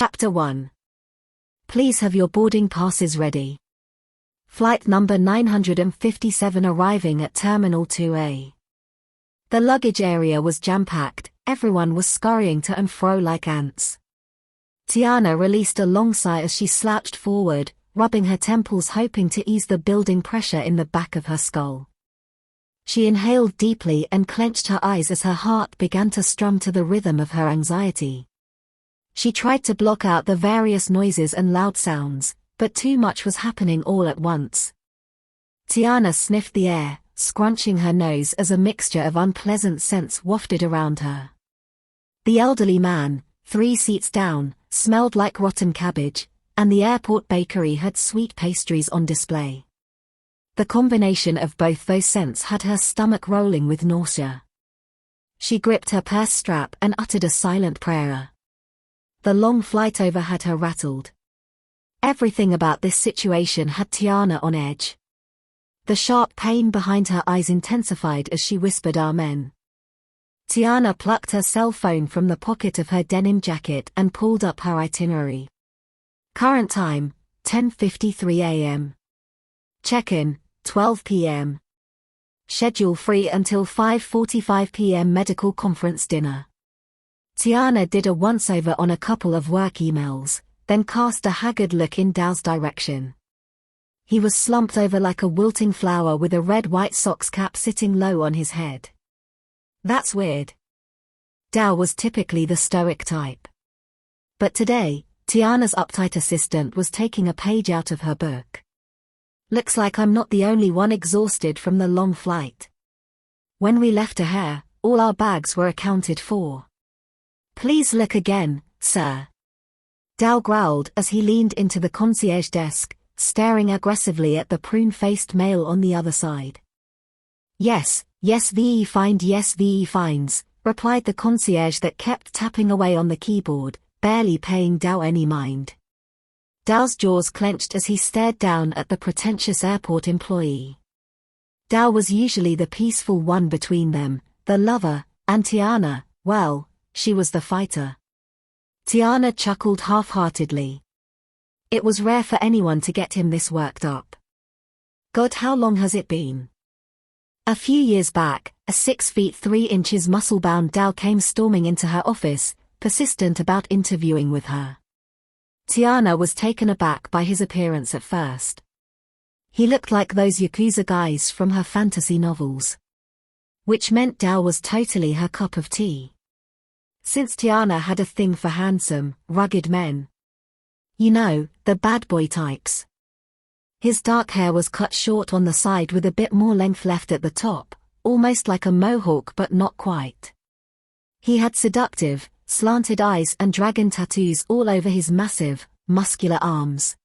Chapter 1. Please have your boarding passes ready. Flight number 957 arriving at Terminal 2A. The luggage area was jam-packed, everyone was scurrying to and fro like ants. Tiana released a long sigh as she slouched forward, rubbing her temples hoping to ease the building pressure in the back of her skull. She inhaled deeply and clenched her eyes as her heart began to strum to the rhythm of her anxiety. She tried to block out the various noises and loud sounds, but too much was happening all at once. Tiana sniffed the air, scrunching her nose as a mixture of unpleasant scents wafted around her. The elderly man, 3 seats down, smelled like rotten cabbage, and the airport bakery had sweet pastries on display. The combination of both those scents had her stomach rolling with nausea. She gripped her purse strap and uttered a silent prayer. The long flight over had her rattled. Everything about this situation had Tiana on edge. The sharp pain behind her eyes intensified as she whispered amen. Tiana plucked her cell phone from the pocket of her denim jacket and pulled up her itinerary. Current time, 10:53 a.m. Check-in, 12 p.m. Schedule free until 5:45 p.m. medical conference dinner. Tiana did a once-over on a couple of work emails, then cast a haggard look in Dao's direction. He was slumped over like a wilting flower with a red White Sox cap sitting low on his head. That's weird. Dao was typically the stoic type. But today, Tiana's uptight assistant was taking a page out of her book. Looks like I'm not the only one exhausted from the long flight. When we left O'Hare, all our bags were accounted for. Please look again, sir. Dao growled as he leaned into the concierge desk, staring aggressively at the prune-faced male on the other side. Yes VE finds, replied the concierge that kept tapping away on the keyboard, barely paying Dao any mind. Dao's jaws clenched as he stared down at the pretentious airport employee. Dao was usually the peaceful one between them, the lover, and Tiana, well, she was the fighter. Tiana chuckled half-heartedly. It was rare for anyone to get him this worked up. God, how long has it been? A few years back, a 6 feet 3 inches muscle-bound Dao came storming into her office, persistent about interviewing with her. Tiana was taken aback by his appearance at first. He looked like those Yakuza guys from her fantasy novels. Which meant Dao was totally her cup of tea. Since Tiana had a thing for handsome, rugged men. You know, the bad boy types. His dark hair was cut short on the side with a bit more length left at the top, almost like a mohawk but not quite. He had seductive, slanted eyes and dragon tattoos all over his massive, muscular arms.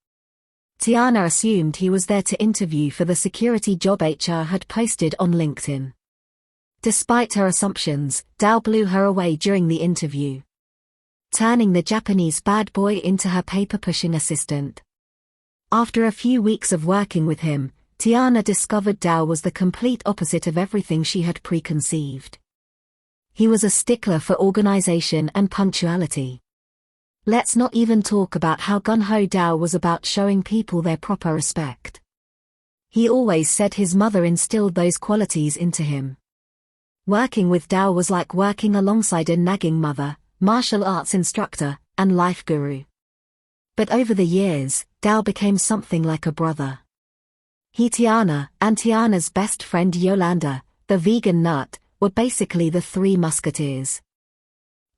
Tiana assumed he was there to interview for the security job HR had posted on LinkedIn. Despite her assumptions, Dao blew her away during the interview, turning the Japanese bad boy into her paper-pushing assistant. After a few weeks of working with him, Tiana discovered Dao was the complete opposite of everything she had preconceived. He was a stickler for organization and punctuality. Let's not even talk about how gung-ho Dao was about showing people their proper respect. He always said his mother instilled those qualities into him. Working with Dao was like working alongside a nagging mother, martial arts instructor, and life guru. But over the years, Dao became something like a brother. He, Tiana, and Tiana's best friend Yolanda, the vegan nut, were basically the 3 musketeers.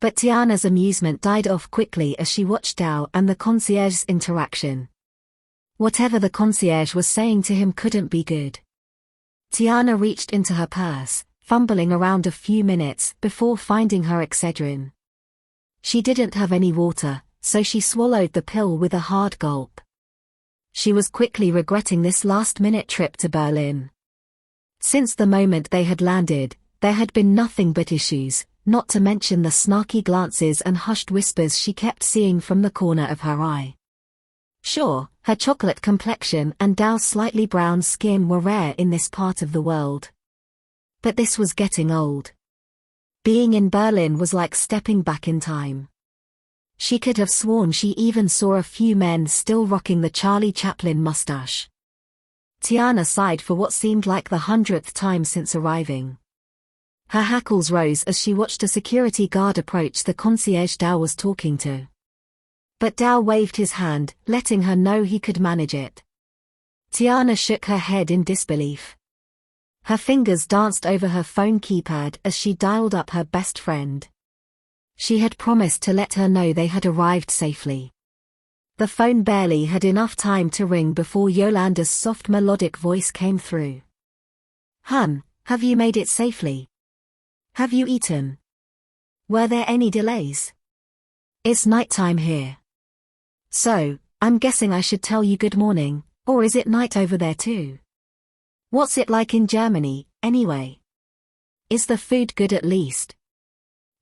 But Tiana's amusement died off quickly as she watched Dao and the concierge's interaction. Whatever the concierge was saying to him couldn't be good. Tiana reached into her purse, fumbling around a few minutes before finding her Excedrin. She didn't have any water, so she swallowed the pill with a hard gulp. She was quickly regretting this last-minute trip to Berlin. Since the moment they had landed, there had been nothing but issues, not to mention the snarky glances and hushed whispers she kept seeing from the corner of her eye. Sure, her chocolate complexion and Dao's slightly brown skin were rare in this part of the world. But this was getting old. Being in Berlin was like stepping back in time. She could have sworn she even saw a few men still rocking the Charlie Chaplin mustache. Tiana sighed for what seemed like the 100th time since arriving. Her hackles rose as she watched a security guard approach the concierge Dao was talking to. But Dao waved his hand, letting her know he could manage it. Tiana shook her head in disbelief. Her fingers danced over her phone keypad as she dialed up her best friend. She had promised to let her know they had arrived safely. The phone barely had enough time to ring before Yolanda's soft melodic voice came through. "Hun, have you made it safely? Have you eaten? Were there any delays? It's nighttime here. So, I'm guessing I should tell you good morning, or is it night over there too? What's it like in Germany, anyway? Is the food good at least?"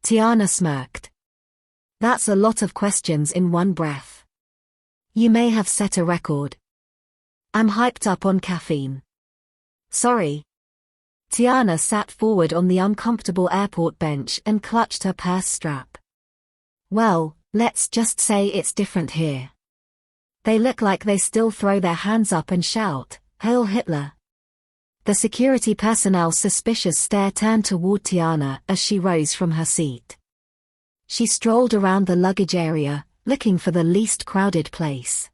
Tiana smirked. "That's a lot of questions in one breath. You may have set a record. I'm hyped up on caffeine. Sorry." Tiana sat forward on the uncomfortable airport bench and clutched her purse strap. "Well, let's just say it's different here. They look like they still throw their hands up and shout, 'Heil Hitler.'" The security personnel's suspicious stare turned toward Tiana as she rose from her seat. She strolled around the luggage area, looking for the least crowded place.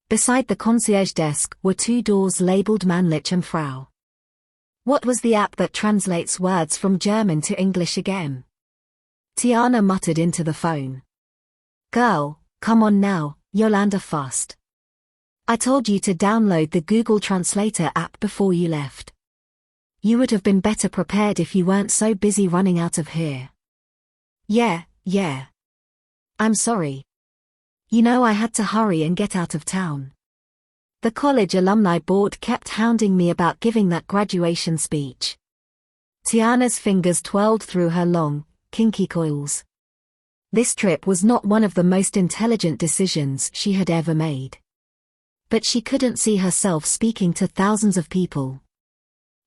Beside the concierge desk were two doors labeled Mannlich and Frau. What was the app that translates words from German to English again? Tiana muttered into the phone. "Girl, come on now, Yolanda fussed. I told you to download the Google Translator app before you left. You would have been better prepared if you weren't so busy running out of here." Yeah. I'm sorry. You know I had to hurry and get out of town. The college alumni board kept hounding me about giving that graduation speech." Tiana's fingers twirled through her long, kinky coils. This trip was not one of the most intelligent decisions she had ever made. But she couldn't see herself speaking to thousands of people.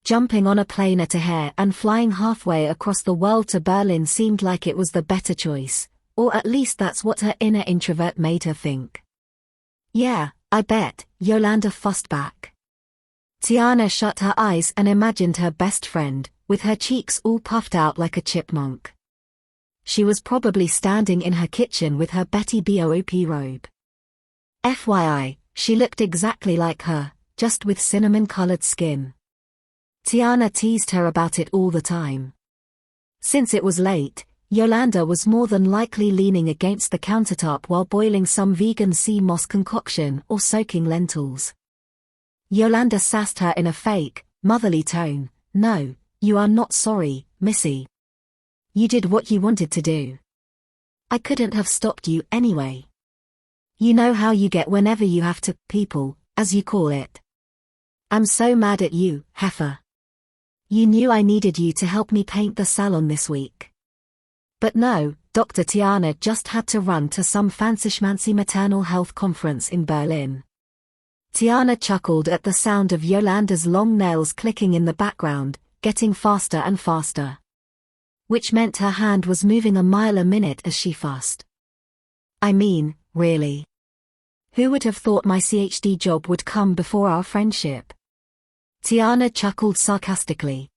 Jumping on a plane at O'Hare and flying halfway across the world to Berlin seemed like it was the better choice, or at least that's what her inner introvert made her think. "Yeah, I bet," Yolanda fussed back. Tiana shut her eyes and imagined her best friend, with her cheeks all puffed out like a chipmunk. She was probably standing in her kitchen with her Betty Boop robe. FYI, she looked exactly like her, just with cinnamon-colored skin. Tiana teased her about it all the time. Since it was late, Yolanda was more than likely leaning against the countertop while boiling some vegan sea moss concoction or soaking lentils. Yolanda sassed her in a fake, motherly tone. "No, you are not sorry, Missy. You did what you wanted to do. I couldn't have stopped you anyway. You know how you get whenever you have to, people, as you call it. I'm so mad at you, heifer. You knew I needed you to help me paint the salon this week. But no, Dr. Tiana just had to run to some fancy-schmancy maternal health conference in Berlin." Tiana chuckled at the sound of Yolanda's long nails clicking in the background, getting faster and faster. Which meant her hand was moving a mile a minute as she fussed. "I mean, really. Who would have thought my CHD job would come before our friendship?" Tiana chuckled sarcastically.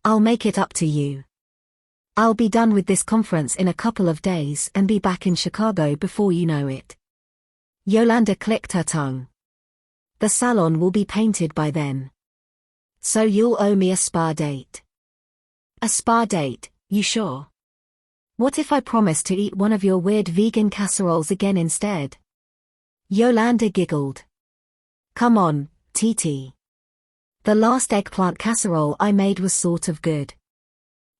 "I'll make it up to you. I'll be done with this conference in a couple of days and be back in Chicago before you know it." Yolanda clicked her tongue. "The salon will be painted by then. So you'll owe me a spa date." "A spa date, you sure? What if I promise to eat one of your weird vegan casseroles again instead?" Yolanda giggled. "Come on, TT. The last eggplant casserole I made was sort of good."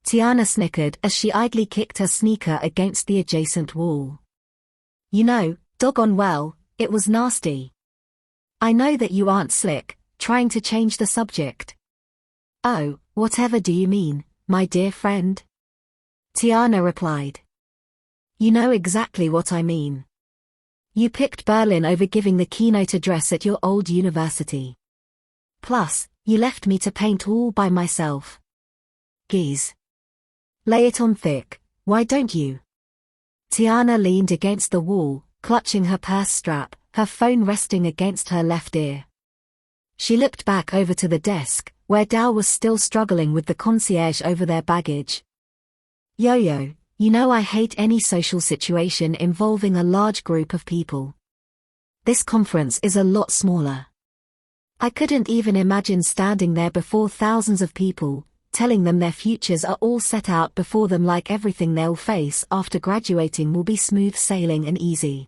Tiana snickered as she idly kicked her sneaker against the adjacent wall. "You know, doggone well, it was nasty. I know that you aren't slick, trying to change the subject." "Oh, whatever do you mean, my dear friend?" Tiana replied. "You know exactly what I mean. You picked Berlin over giving the keynote address at your old university. Plus, you left me to paint all by myself. Geez. Lay it on thick, why don't you?" Tiana leaned against the wall, clutching her purse strap, her phone resting against her left ear. She looked back over to the desk, where Dao was still struggling with the concierge over their baggage. Yo-yo, you know I hate any social situation involving a large group of people. This conference is a lot smaller. I couldn't even imagine standing there before thousands of people, telling them their futures are all set out before them like everything they'll face after graduating will be smooth sailing and easy.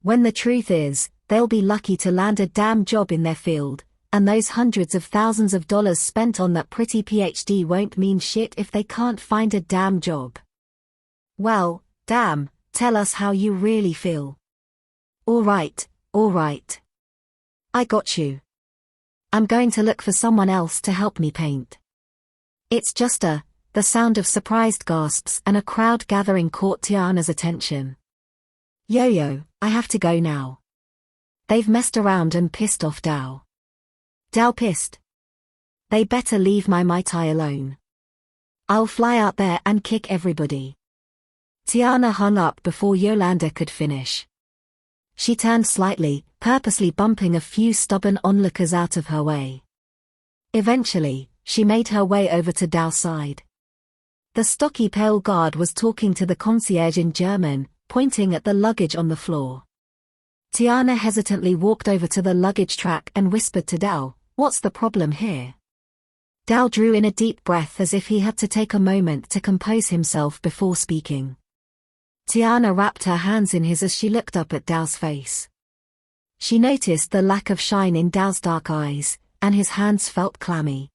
When the truth is, they'll be lucky to land a damn job in their field, and those hundreds of thousands of dollars spent on that pretty PhD won't mean shit if they can't find a damn job. Well, damn, tell us how you really feel. All right. I got you. I'm going to look for someone else to help me paint. It's just the sound of surprised gasps and a crowd gathering caught Tiana's attention. Yo-yo, I have to go now. They've messed around and pissed off Dao. Dao pissed. They better leave my Mai Tai alone. I'll fly out there and kick everybody. Tiana hung up before Yolanda could finish. She turned slightly, purposely bumping a few stubborn onlookers out of her way. Eventually, she made her way over to Dao's side. The stocky pale guard was talking to the concierge in German, pointing at the luggage on the floor. Tiana hesitantly walked over to the luggage track and whispered to Dao, "What's the problem here?" Dao drew in a deep breath as if he had to take a moment to compose himself before speaking. Tiana wrapped her hands in his as she looked up at Dao's face. She noticed the lack of shine in Dao's dark eyes, and his hands felt clammy.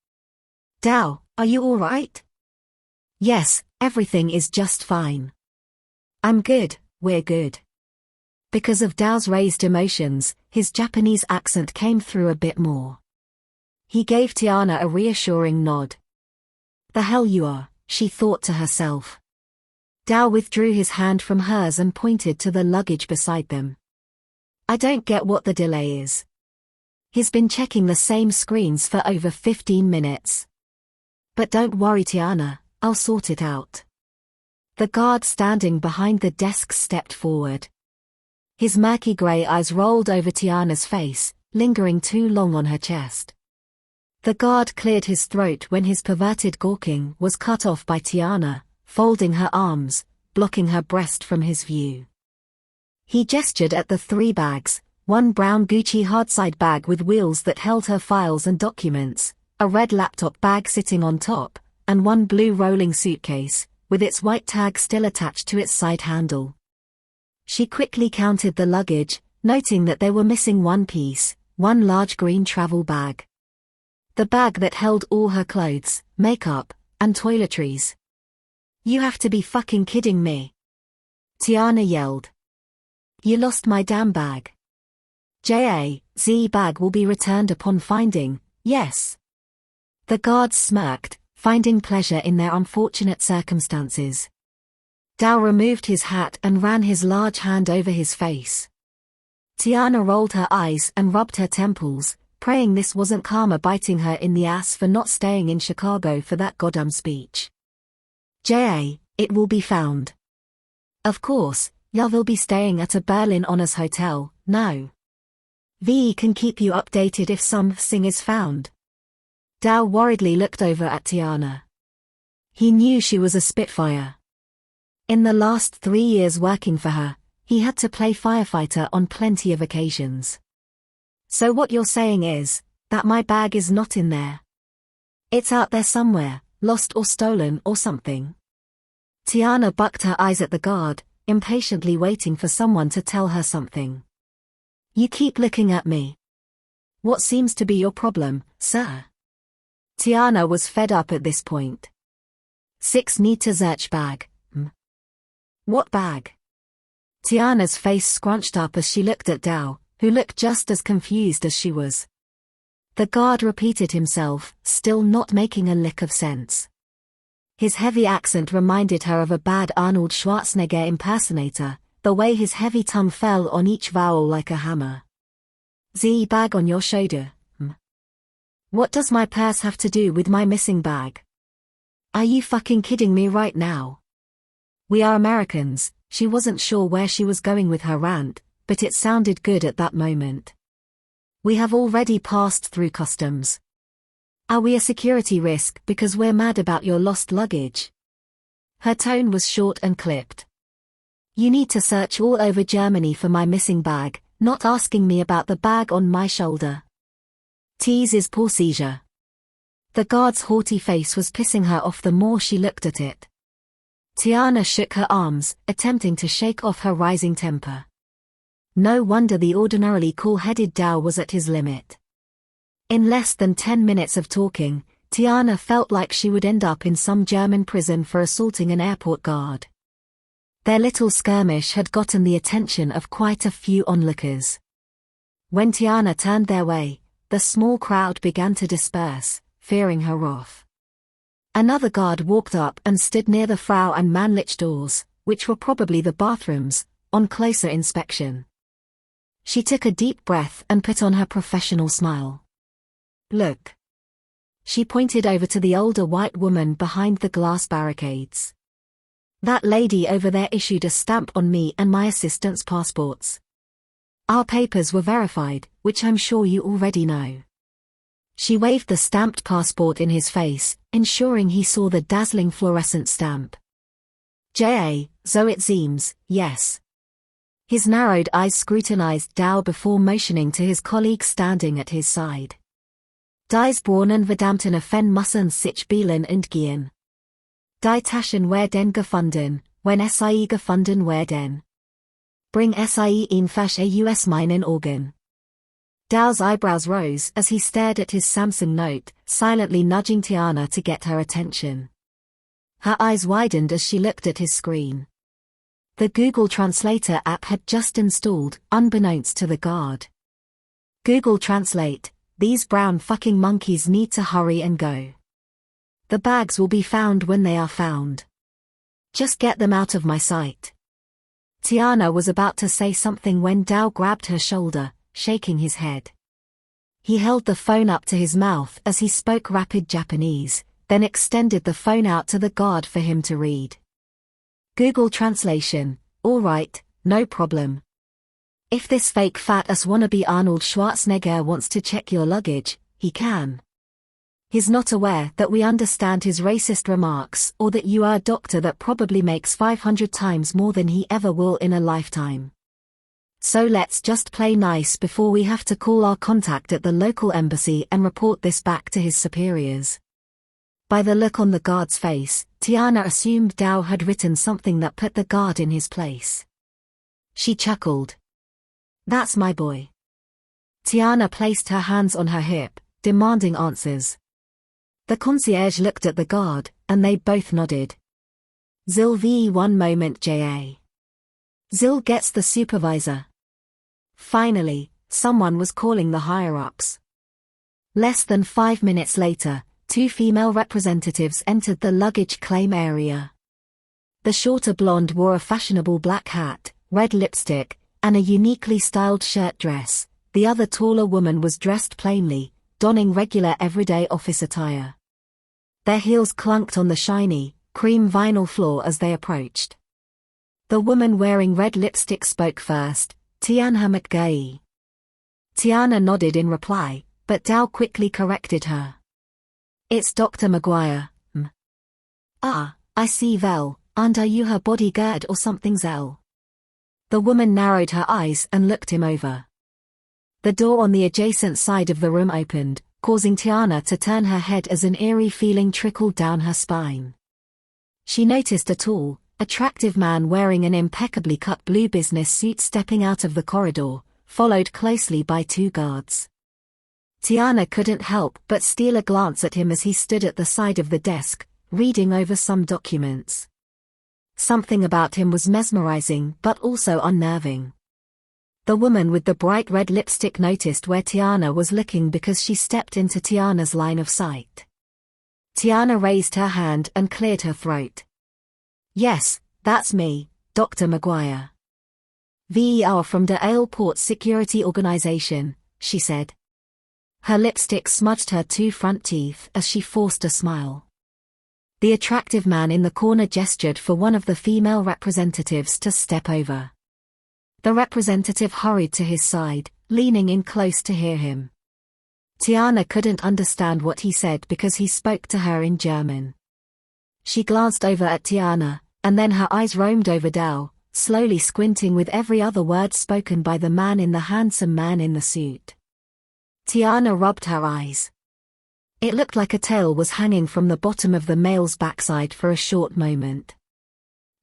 "Dao, are you all right?" "Yes, everything is just fine. I'm good, we're good." Because of Dao's raised emotions, his Japanese accent came through a bit more. He gave Tiana a reassuring nod. "The hell you are," she thought to herself. Dao withdrew his hand from hers and pointed to the luggage beside them. "I don't get what the delay is. He's been checking the same screens for over 15 minutes. But don't worry Tiana, I'll sort it out." The guard standing behind the desk stepped forward. His murky grey eyes rolled over Tiana's face, lingering too long on her chest. The guard cleared his throat when his perverted gawking was cut off by Tiana, folding her arms, blocking her breast from his view. He gestured at the 3 bags, one brown Gucci hardside bag with wheels that held her files and documents, a red laptop bag sitting on top, and one blue rolling suitcase, with its white tag still attached to its side handle. She quickly counted the luggage, noting that they were missing one piece, one large green travel bag. The bag that held all her clothes, makeup, and toiletries. "You have to be fucking kidding me!" Tiana yelled. "You lost my damn bag." "JAZ bag will be returned upon finding, yes." The guards smirked, finding pleasure in their unfortunate circumstances. Dao removed his hat and ran his large hand over his face. Tiana rolled her eyes and rubbed her temples, praying this wasn't karma biting her in the ass for not staying in Chicago for that goddamn speech. It will be found. Of course, you will be staying at a Berlin Honors hotel, no. VE can keep you updated if something is found." Dao worriedly looked over at Tiana. He knew she was a Spitfire. In the last 3 years working for her, he had to play firefighter on plenty of occasions. "So what you're saying is, that my bag is not in there? It's out there somewhere, lost or stolen or something?" Tiana bucked her eyes at the guard, impatiently waiting for someone to tell her something. "You keep looking at me. What seems to be your problem, sir?" Tiana was fed up at this point. 6 Nita Zerch bag, What bag?" Tiana's face scrunched up as she looked at Dao, who looked just as confused as she was. The guard repeated himself, still not making a lick of sense. His heavy accent reminded her of a bad Arnold Schwarzenegger impersonator, the way his heavy tongue fell on each vowel like a hammer. "Z bag on your shoulder, What does my purse have to do with my missing bag? Are you fucking kidding me right now? We are Americans, She wasn't sure where she was going with her rant, but it sounded good at that moment. We have already passed through customs. Are we a security risk because we're mad about your lost luggage? Her tone was short and clipped. You need to search all over Germany for my missing bag, not asking me about the bag on my shoulder. Tease is poor seizure. The guard's haughty face was pissing her off the more she looked at it. Tiana shook her arms, attempting to shake off her rising temper. No wonder the ordinarily cool-headed Dao was at his limit. In less than 10 minutes of talking, Tiana felt like she would end up in some German prison for assaulting an airport guard. Their little skirmish had gotten the attention of quite a few onlookers. When Tiana turned their way, the small crowd began to disperse, fearing her wrath. Another guard walked up and stood near the Frau and Mannlich doors, which were probably the bathrooms, on closer inspection. She took a deep breath and put on her professional smile. Look. She pointed over to the older white woman behind the glass barricades. That lady over there issued a stamp on me and my assistant's passports. Our papers were verified, which I'm sure you already know. She waved the stamped passport in his face, ensuring he saw the dazzling fluorescent stamp. So it seems, yes. His narrowed eyes scrutinized Dao before motioning to his colleague standing at his side. Dies Braunen Verdammten Fen Mussen sich Bielen entgehen. Die Taschen werden gefunden, wenn sie gefunden werden. Bring sie in Fash aus meinen Augen. Dao's eyebrows rose as he stared at his Samsung Note, silently nudging Tiana to get her attention. Her eyes widened as she looked at his screen. The Google Translator app had just installed, unbeknownst to the guard. Google Translate, these brown fucking monkeys need to hurry and go. The bags will be found when they are found. Just get them out of my sight. Tiana was about to say something when Dao grabbed her shoulder, shaking his head. He held the phone up to his mouth as he spoke rapid Japanese, then extended the phone out to the guard for him to read. Google Translation, all right, no problem. If this fake fat-ass wannabe Arnold Schwarzenegger wants to check your luggage, he can. He's not aware that we understand his racist remarks or that you are a doctor that probably makes 500 times more than he ever will in a lifetime. So let's just play nice before we have to call our contact at the local embassy and report this back to his superiors. By the look on the guard's face, Tiana assumed Dao had written something that put the guard in his place. She chuckled. That's my boy. Tiana placed her hands on her hip, demanding answers. The concierge looked at the guard, and they both nodded. Zil v 1 moment ja. Zil gets the supervisor. Finally, someone was calling the higher-ups. Less than 5 minutes later, 2 female representatives entered the luggage claim area. The shorter blonde wore a fashionable black hat, red lipstick, and a uniquely styled shirt dress. The other taller woman was dressed plainly, donning regular everyday office attire. Their heels clunked on the shiny, cream vinyl floor as they approached. The woman wearing red lipstick spoke first, Tiana McGuire. Tiana nodded in reply, but Dao quickly corrected her. It's Dr. McGuire, Ah, I see well, and are you her bodyguard or something Zell? The woman narrowed her eyes and looked him over. The door on the adjacent side of the room opened, causing Tiana to turn her head as an eerie feeling trickled down her spine. She noticed a tall, attractive man wearing an impeccably cut blue business suit stepping out of the corridor, followed closely by 2 guards. Tiana couldn't help but steal a glance at him as he stood at the side of the desk, reading over some documents. Something about him was mesmerizing but also unnerving. The woman with the bright red lipstick noticed where Tiana was looking because she stepped into Tiana's line of sight. Tiana raised her hand and cleared her throat. Yes, that's me, Dr. McGuire. We are from the Airport Security Organization, she said. Her lipstick smudged her 2 front teeth as she forced a smile. The attractive man in the corner gestured for one of the female representatives to step over. The representative hurried to his side, leaning in close to hear him. Tiana couldn't understand what he said because he spoke to her in German. She glanced over at Tiana, and then her eyes roamed over Dao, slowly squinting with every other word spoken by the handsome man in the suit. Tiana rubbed her eyes. It looked like a tail was hanging from the bottom of the male's backside for a short moment.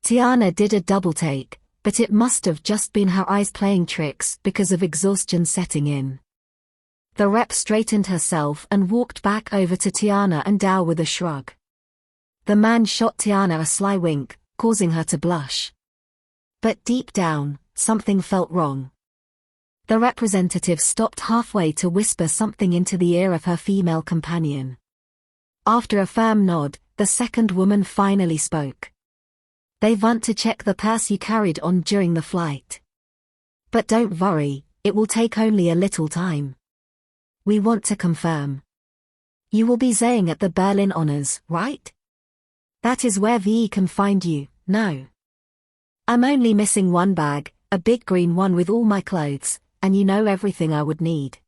Tiana did a double take, but it must have just been her eyes playing tricks because of exhaustion setting in. The rep straightened herself and walked back over to Tiana and Dao with a shrug. The man shot Tiana a sly wink, causing her to blush. But deep down, something felt wrong. The representative stopped halfway to whisper something into the ear of her female companion. After a firm nod, the second woman finally spoke. "They want to check the purse you carried on during the flight. But don't worry, it will take only a little time. We want to confirm. You will be staying at the Berlin Honors, right? That is where VE can find you, no? I'm only missing one bag, a big green one with all my clothes, and you know everything I would need.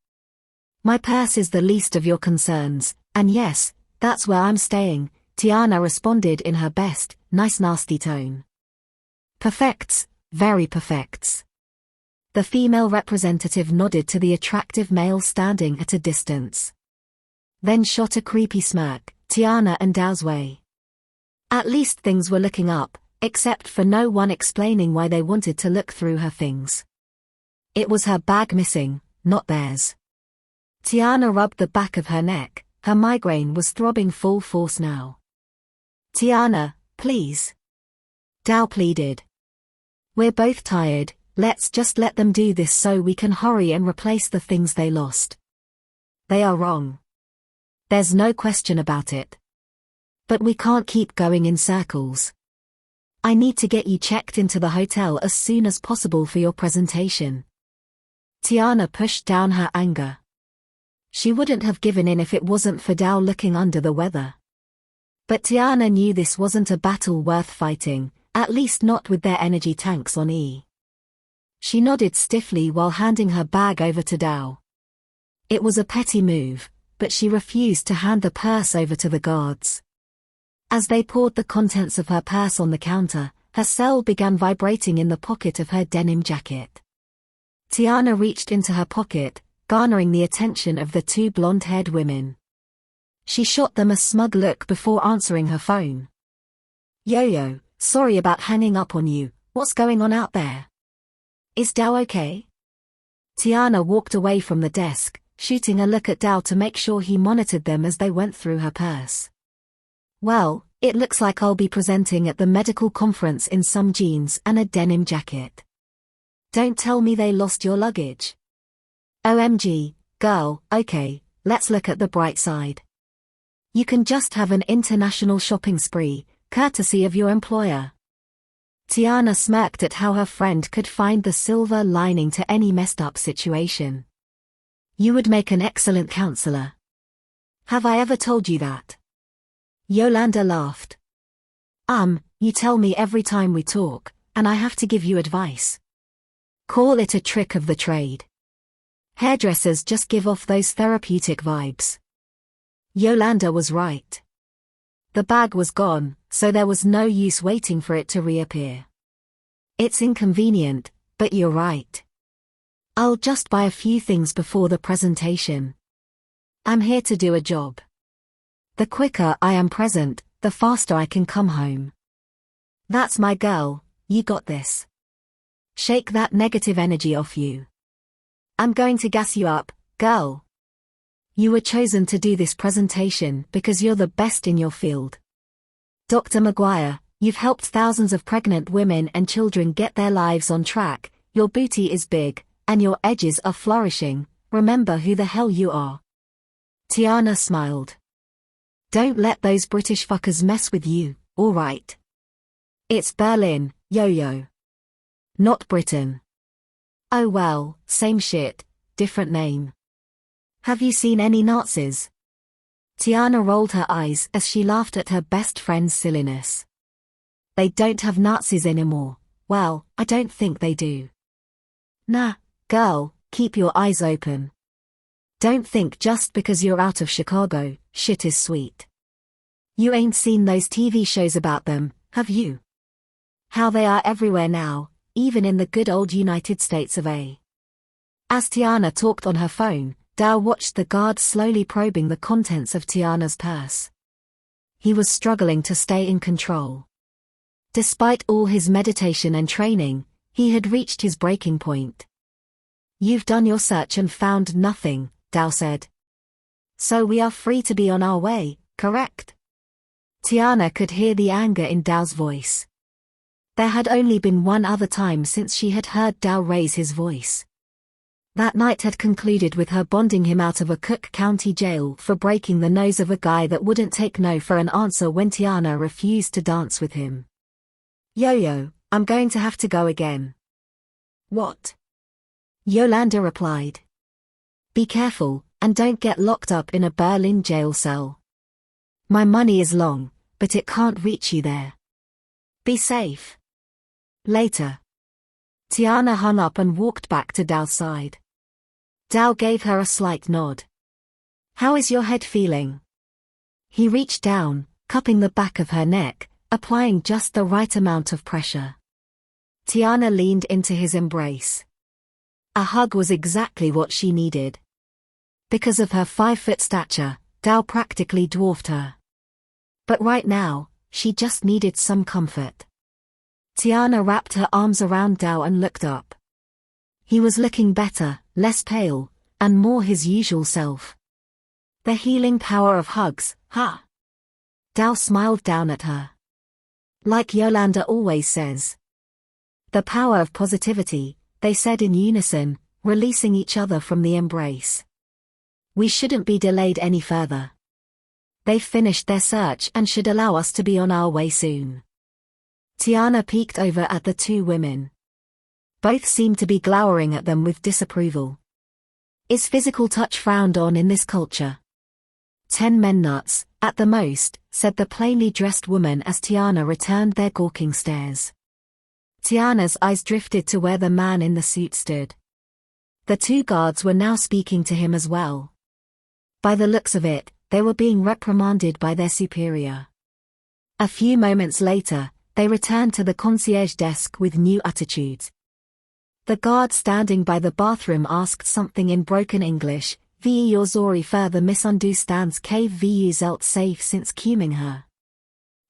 My purse is the least of your concerns, and yes, that's where I'm staying," Tiana responded in her best, nice nasty tone. "Perfects, very perfects." The female representative nodded to the attractive male standing at a distance. Then shot a creepy smirk, Tiana and Dao's way. At least things were looking up, except for no one explaining why they wanted to look through her things. It was her bag missing, not theirs. Tiana rubbed the back of her neck, her migraine was throbbing full force now. "Tiana, please." Dao pleaded. "We're both tired, let's just let them do this so we can hurry and replace the things they lost. They are wrong. There's no question about it. But we can't keep going in circles. I need to get you checked into the hotel as soon as possible for your presentation." Tiana pushed down her anger. She wouldn't have given in if it wasn't for Dao looking under the weather. But Tiana knew this wasn't a battle worth fighting, at least not with their energy tanks on E. She nodded stiffly while handing her bag over to Dao. It was a petty move, but she refused to hand the purse over to the guards. As they poured the contents of her purse on the counter, her cell began vibrating in the pocket of her denim jacket. Tiana reached into her pocket, garnering the attention of the two blonde-haired women. She shot them a smug look before answering her phone. "Yo-yo, sorry about hanging up on you, what's going on out there? Is Dao okay?" Tiana walked away from the desk, shooting a look at Dao to make sure he monitored them as they went through her purse. "Well, it looks like I'll be presenting at the medical conference in some jeans and a denim jacket. Don't tell me they lost your luggage. OMG, girl, okay, let's look at the bright side. You can just have an international shopping spree, courtesy of your employer." Tiana smirked at how her friend could find the silver lining to any messed up situation. "You would make an excellent counselor. Have I ever told you that?" Yolanda laughed. You tell me every time we talk, and I have to give you advice. Call it a trick of the trade. Hairdressers just give off those therapeutic vibes." Yolanda was right. The bag was gone, so there was no use waiting for it to reappear. "It's inconvenient, but you're right. I'll just buy a few things before the presentation. I'm here to do a job. The quicker I am present, the faster I can come home. That's my girl, you got this. Shake that negative energy off you. I'm going to gas you up, girl. You were chosen to do this presentation because you're the best in your field. Dr. McGuire, you've helped thousands of pregnant women and children get their lives on track, your booty is big, and your edges are flourishing, remember who the hell you are." Tiana smiled. "Don't let those British fuckers mess with you, alright? It's Berlin, yo-yo. Not Britain. Oh well, same shit, different name. Have you seen any Nazis? Tiana rolled her eyes as she laughed at her best friend's silliness. They don't have Nazis anymore. Well, I don't think they do. Nah, girl, keep your eyes open. Don't think just because you're out of Chicago, shit is sweet. You ain't seen those TV shows about them, have you? How they are everywhere now, even in the good old United States of A. As Tiana talked on her phone, Dao watched the guard slowly probing the contents of Tiana's purse. He was struggling to stay in control. Despite all his meditation and training, he had reached his breaking point. You've done your search and found nothing, Dao said. So we are free to be on our way, correct? Tiana could hear the anger in Dao's voice. There had only been one other time since she had heard Dao raise his voice. That night had concluded with her bonding him out of a Cook County jail for breaking the nose of a guy that wouldn't take no for an answer when Tiana refused to dance with him. Yo, I'm going to have to go again. What? Yolanda replied. Be careful, and don't get locked up in a Berlin jail cell. My money is long, but it can't reach you there. Be safe. Later. Tiana hung up and walked back to Dao's side. Dao gave her a slight nod. How is your head feeling? He reached down, cupping the back of her neck, applying just the right amount of pressure. Tiana leaned into his embrace. A hug was exactly what she needed. Because of her 5-foot stature, Dao practically dwarfed her. But right now, she just needed some comfort. Tiana wrapped her arms around Dao and looked up. He was looking better, less pale, and more his usual self. The healing power of hugs, huh? Dao smiled down at her. Like Yolanda always says. The power of positivity, they said in unison, releasing each other from the embrace. We shouldn't be delayed any further. They've finished their search and should allow us to be on our way soon. Tiana peeked over at the two women. Both seemed to be glowering at them with disapproval. Is physical touch frowned on in this culture? 10 men nuts, at the most, said the plainly dressed woman as Tiana returned their gawking stares. Tiana's eyes drifted to where the man in the suit stood. The two guards were now speaking to him as well. By the looks of it, they were being reprimanded by their superior. A few moments later, they returned to the concierge desk with new attitudes. The guard standing by the bathroom asked something in broken English. Wie Zori further misunderstands cave vu zelt safe since cuming her.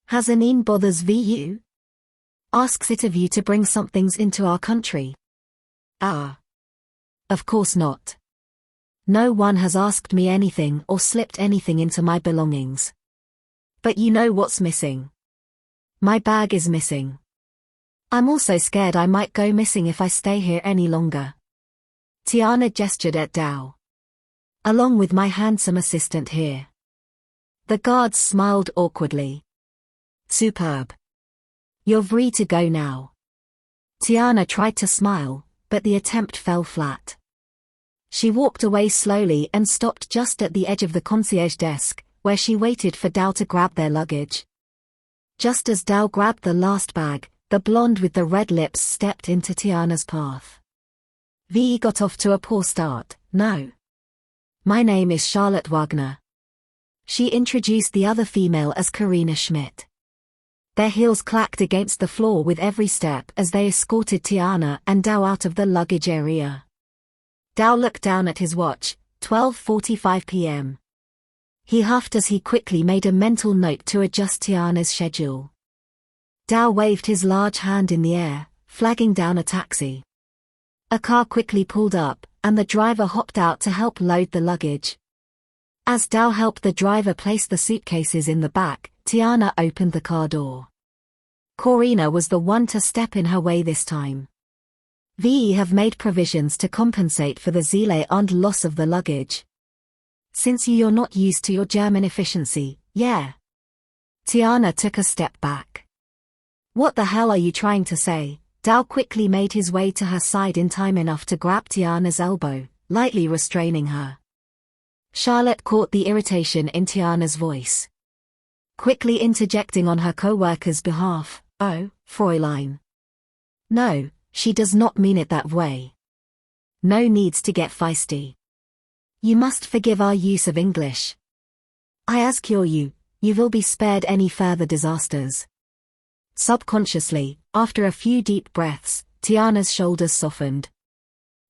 Has Anine bothers vu? Asks it of you to bring some things into our country. Ah. Of course not. No one has asked me anything or slipped anything into my belongings. But you know what's missing. My bag is missing. I'm also scared I might go missing if I stay here any longer. Tiana gestured at Dao. Along with my handsome assistant here. The guards smiled awkwardly. Superb. You're free to go now. Tiana tried to smile, but the attempt fell flat. She walked away slowly and stopped just at the edge of the concierge desk, where she waited for Dao to grab their luggage. Just as Dao grabbed the last bag, the blonde with the red lips stepped into Tiana's path. Vi got off to a poor start, no. My name is Charlotte Wagner. She introduced the other female as Karina Schmidt. Their heels clacked against the floor with every step as they escorted Tiana and Dao out of the luggage area. Dao looked down at his watch, 12:45 p.m. He huffed as he quickly made a mental note to adjust Tiana's schedule. Dao waved his large hand in the air, flagging down a taxi. A car quickly pulled up, and the driver hopped out to help load the luggage. As Dao helped the driver place the suitcases in the back, Tiana opened the car door. Corina was the one to step in her way this time. We have made provisions to compensate for the Zile and loss of the luggage. Since you're not used to your German efficiency, yeah. Tiana took a step back. What the hell are you trying to say? Dao quickly made his way to her side in time enough to grab Tiana's elbow, lightly restraining her. Charlotte caught the irritation in Tiana's voice, quickly interjecting on her co-worker's behalf. "Oh, Fräulein. No, she does not mean it that way. No needs to get feisty. You must forgive our use of English. I assure you, you will be spared any further disasters." Subconsciously, after a few deep breaths, Tiana's shoulders softened.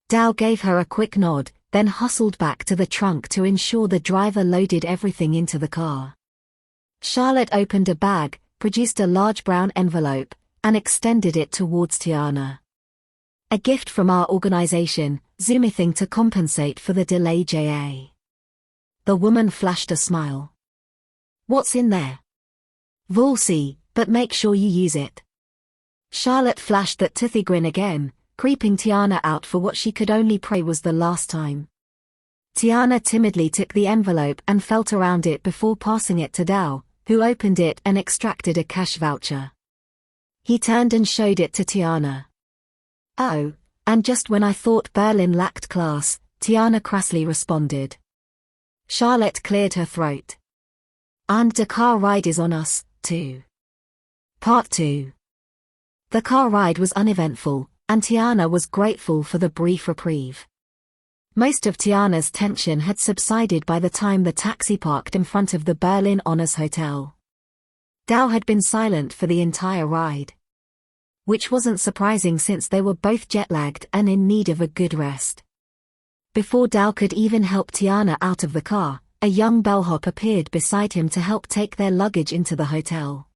Dao gave her a quick nod, then hustled back to the trunk to ensure the driver loaded everything into the car. Charlotte opened a bag, produced a large brown envelope, and extended it towards Tiana. "A gift from our organization, Zoomithing to compensate for the delay, JA." The woman flashed a smile. "What's in there?" "We'll see, but make sure you use it." Charlotte flashed that toothy grin again, creeping Tiana out for what she could only pray was the last time. Tiana timidly took the envelope and felt around it before passing it to Dao, who opened it and extracted a cash voucher. He turned and showed it to Tiana. "Oh, and just when I thought Berlin lacked class," Tiana crassly responded. Charlotte cleared her throat. "And the car ride is on us, too." Part 2. The car ride was uneventful, and Tiana was grateful for the brief reprieve. Most of Tiana's tension had subsided by the time the taxi parked in front of the Berlin Honors Hotel. Dao had been silent for the entire ride, which wasn't surprising since they were both jet-lagged and in need of a good rest. Before Dao could even help Tiana out of the car, a young bellhop appeared beside him to help take their luggage into the hotel.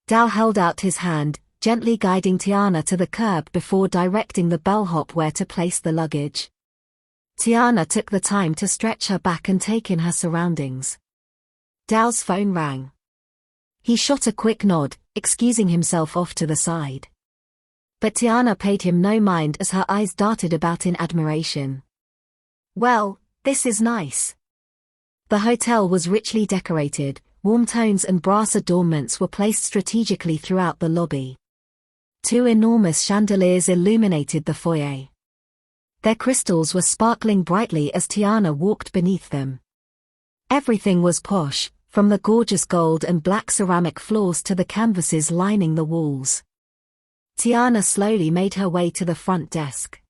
Dao held out his hand, gently guiding Tiana to the curb before directing the bellhop where to place the luggage. Tiana took the time to stretch her back and take in her surroundings. Dao's phone rang. He shot a quick nod, excusing himself off to the side. But Tiana paid him no mind as her eyes darted about in admiration. "Well, this is nice." The hotel was richly decorated, warm tones and brass adornments were placed strategically throughout the lobby. Two enormous chandeliers illuminated the foyer. Their crystals were sparkling brightly as Tiana walked beneath them. Everything was posh, from the gorgeous gold and black ceramic floors to the canvases lining the walls. Tiana slowly made her way to the front desk.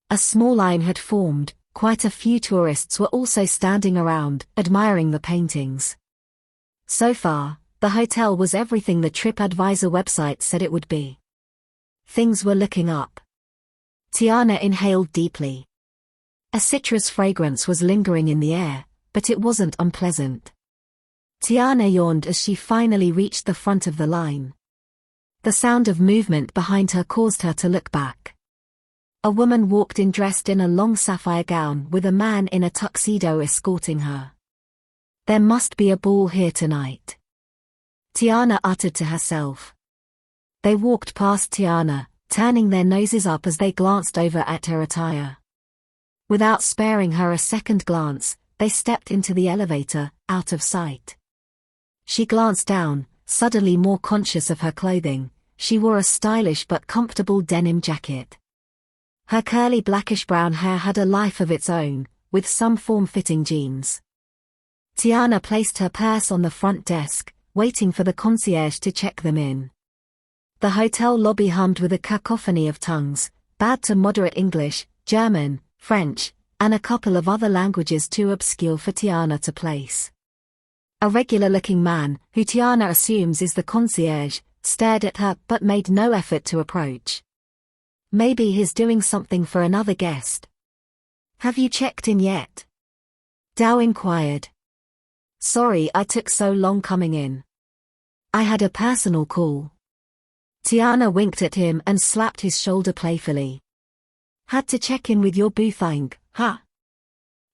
A small line had formed, quite a few tourists were also standing around, admiring the paintings. So far, the hotel was everything the TripAdvisor website said it would be. Things were looking up. Tiana inhaled deeply. A citrus fragrance was lingering in the air, but it wasn't unpleasant. Tiana yawned as she finally reached the front of the line. The sound of movement behind her caused her to look back. A woman walked in dressed in a long sapphire gown with a man in a tuxedo escorting her. "There must be a ball here tonight," Tiana uttered to herself. They walked past Tiana, turning their noses up as they glanced over at her attire. Without sparing her a second glance, they stepped into the elevator, out of sight. She glanced down, suddenly more conscious of her clothing. She wore a stylish but comfortable denim jacket. Her curly blackish-brown hair had a life of its own, with some form-fitting jeans. Tiana placed her purse on the front desk, waiting for the concierge to check them in. The hotel lobby hummed with a cacophony of tongues, bad to moderate English, German, French, and a couple of other languages too obscure for Tiana to place. A regular-looking man, who Tiana assumes is the concierge, stared at her but made no effort to approach. Maybe he's doing something for another guest. "Have you checked in yet?" Dao inquired. "Sorry I took so long coming in. I had a personal call." Tiana winked at him and slapped his shoulder playfully. "Had to check in with your boothang, huh?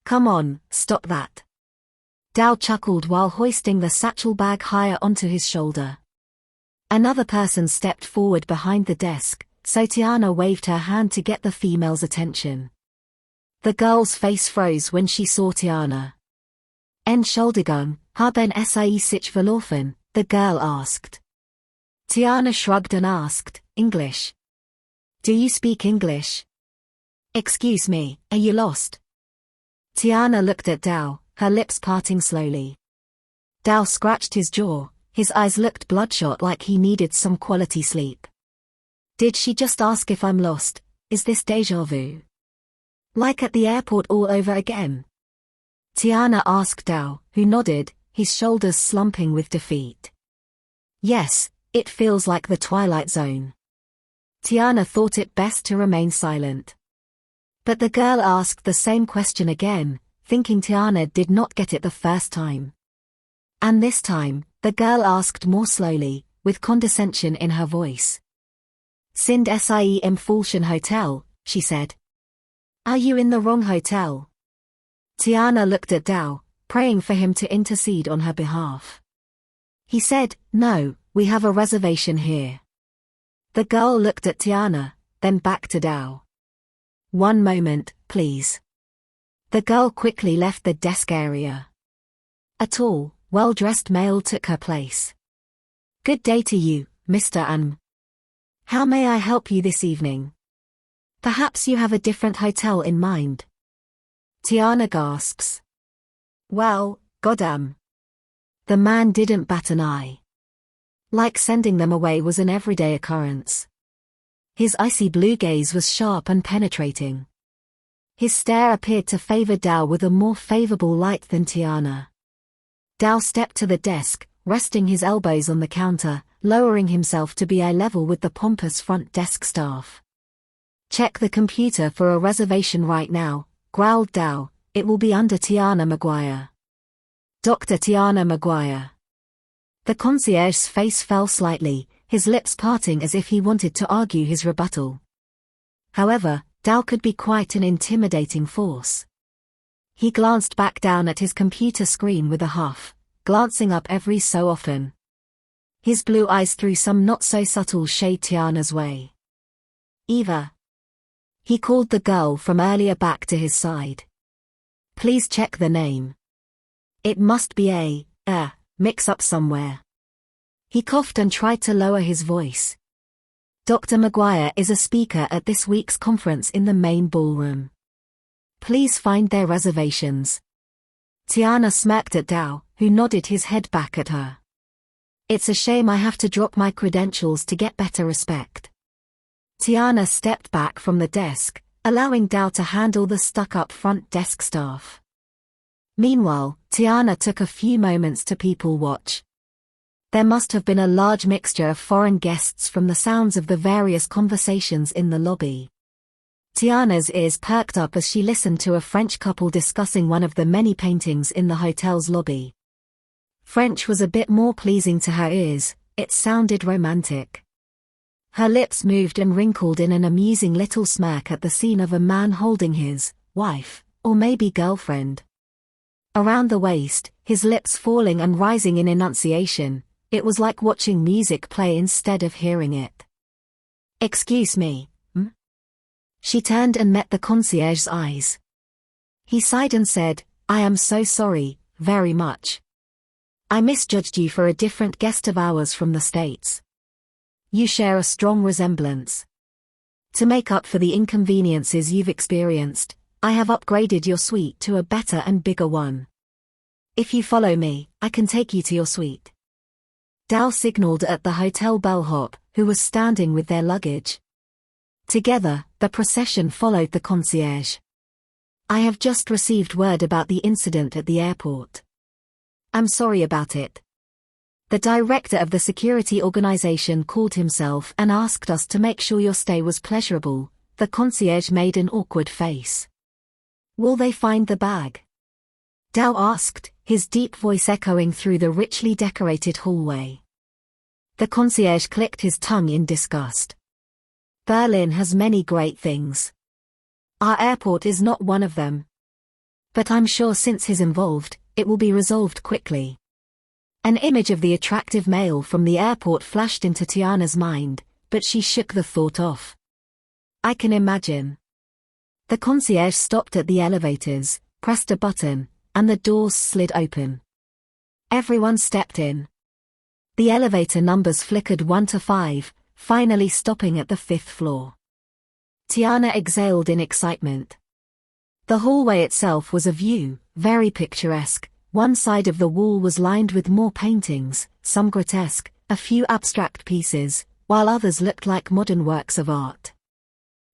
Come on, stop that." Dao chuckled while hoisting the satchel bag higher onto his shoulder. Another person stepped forward behind the desk, so Tiana waved her hand to get the female's attention. The girl's face froze when she saw Tiana. "Entschuldigung, haben Sie sich verlaufen?" the girl asked. Tiana shrugged and asked, "English? Do you speak English?" "Excuse me, are you lost?" Tiana looked at Dao, her lips parting slowly. Dao scratched his jaw, his eyes looked bloodshot like he needed some quality sleep. Did she just ask if I'm lost? Is this déjà vu? Like at the airport all over again? Tiana asked Dao, who nodded, his shoulders slumping with defeat. Yes, it feels like the Twilight Zone. Tiana thought it best to remain silent. But the girl asked the same question again, thinking Tiana did not get it the first time. And this time, the girl asked more slowly, with condescension in her voice. Sind Sie im falschen Hotel, she said. Are you in the wrong hotel? Tiana looked at Dao, praying for him to intercede on her behalf. He said, no, we have a reservation here. The girl looked at Tiana, then back to Dao. One moment, please. The girl quickly left the desk area. A tall, well-dressed male took her place. Good day to you, Mr. An. How may I help you this evening? Perhaps you have a different hotel in mind. Tiana gasps. Well, goddamn. The man didn't bat an eye. Like sending them away was an everyday occurrence. His icy blue gaze was sharp and penetrating. His stare appeared to favor Dao with a more favorable light than Tiana. Dao stepped to the desk, resting his elbows on the counter, lowering himself to be eye level with the pompous front desk staff. Check the computer for a reservation right now, growled Dao. It will be under Tiana McGuire. Dr. Tiana McGuire. The concierge's face fell slightly, his lips parting as if he wanted to argue his rebuttal. However, Dao could be quite an intimidating force. He glanced back down at his computer screen with a huff, glancing up every so often. His blue eyes threw some not-so-subtle shade Tiana's way. Eva. He called the girl from earlier back to his side. Please check the name. It must be a mix-up somewhere. He coughed and tried to lower his voice. Dr. McGuire is a speaker at this week's conference in the main ballroom. Please find their reservations. Tiana smirked at Dao, who nodded his head back at her. It's a shame I have to drop my credentials to get better respect. Tiana stepped back from the desk, allowing Dao to handle the stuck-up front desk staff. Meanwhile, Tiana took a few moments to people watch. There must have been a large mixture of foreign guests from the sounds of the various conversations in the lobby. Tiana's ears perked up as she listened to a French couple discussing one of the many paintings in the hotel's lobby. French was a bit more pleasing to her ears, it sounded romantic. Her lips moved and wrinkled in an amusing little smirk at the scene of a man holding his wife, or maybe girlfriend. Around the waist, his lips falling and rising in enunciation, it was like watching music play instead of hearing it. Excuse me, She turned and met the concierge's eyes. He sighed and said, I am so sorry, very much. I misjudged you for a different guest of ours from the States. You share a strong resemblance. To make up for the inconveniences you've experienced, I have upgraded your suite to a better and bigger one. If you follow me, I can take you to your suite. Dao signaled at the hotel bellhop, who was standing with their luggage. Together, the procession followed the concierge. I have just received word about the incident at the airport. I'm sorry about it. The director of the security organization called himself and asked us to make sure your stay was pleasurable. The concierge made an awkward face. Will they find the bag? Dao asked, his deep voice echoing through the richly decorated hallway. The concierge clicked his tongue in disgust. Berlin has many great things. Our airport is not one of them. But I'm sure since he's involved, it will be resolved quickly. An image of the attractive male from the airport flashed into Tiana's mind, but she shook the thought off. I can imagine. The concierge stopped at the elevators, pressed a button, and the doors slid open. Everyone stepped in. The elevator numbers flickered 1 to 5, finally stopping at the 5th floor. Tiana exhaled in excitement. The hallway itself was a view, very picturesque. One side of the wall was lined with more paintings, some grotesque, a few abstract pieces, while others looked like modern works of art.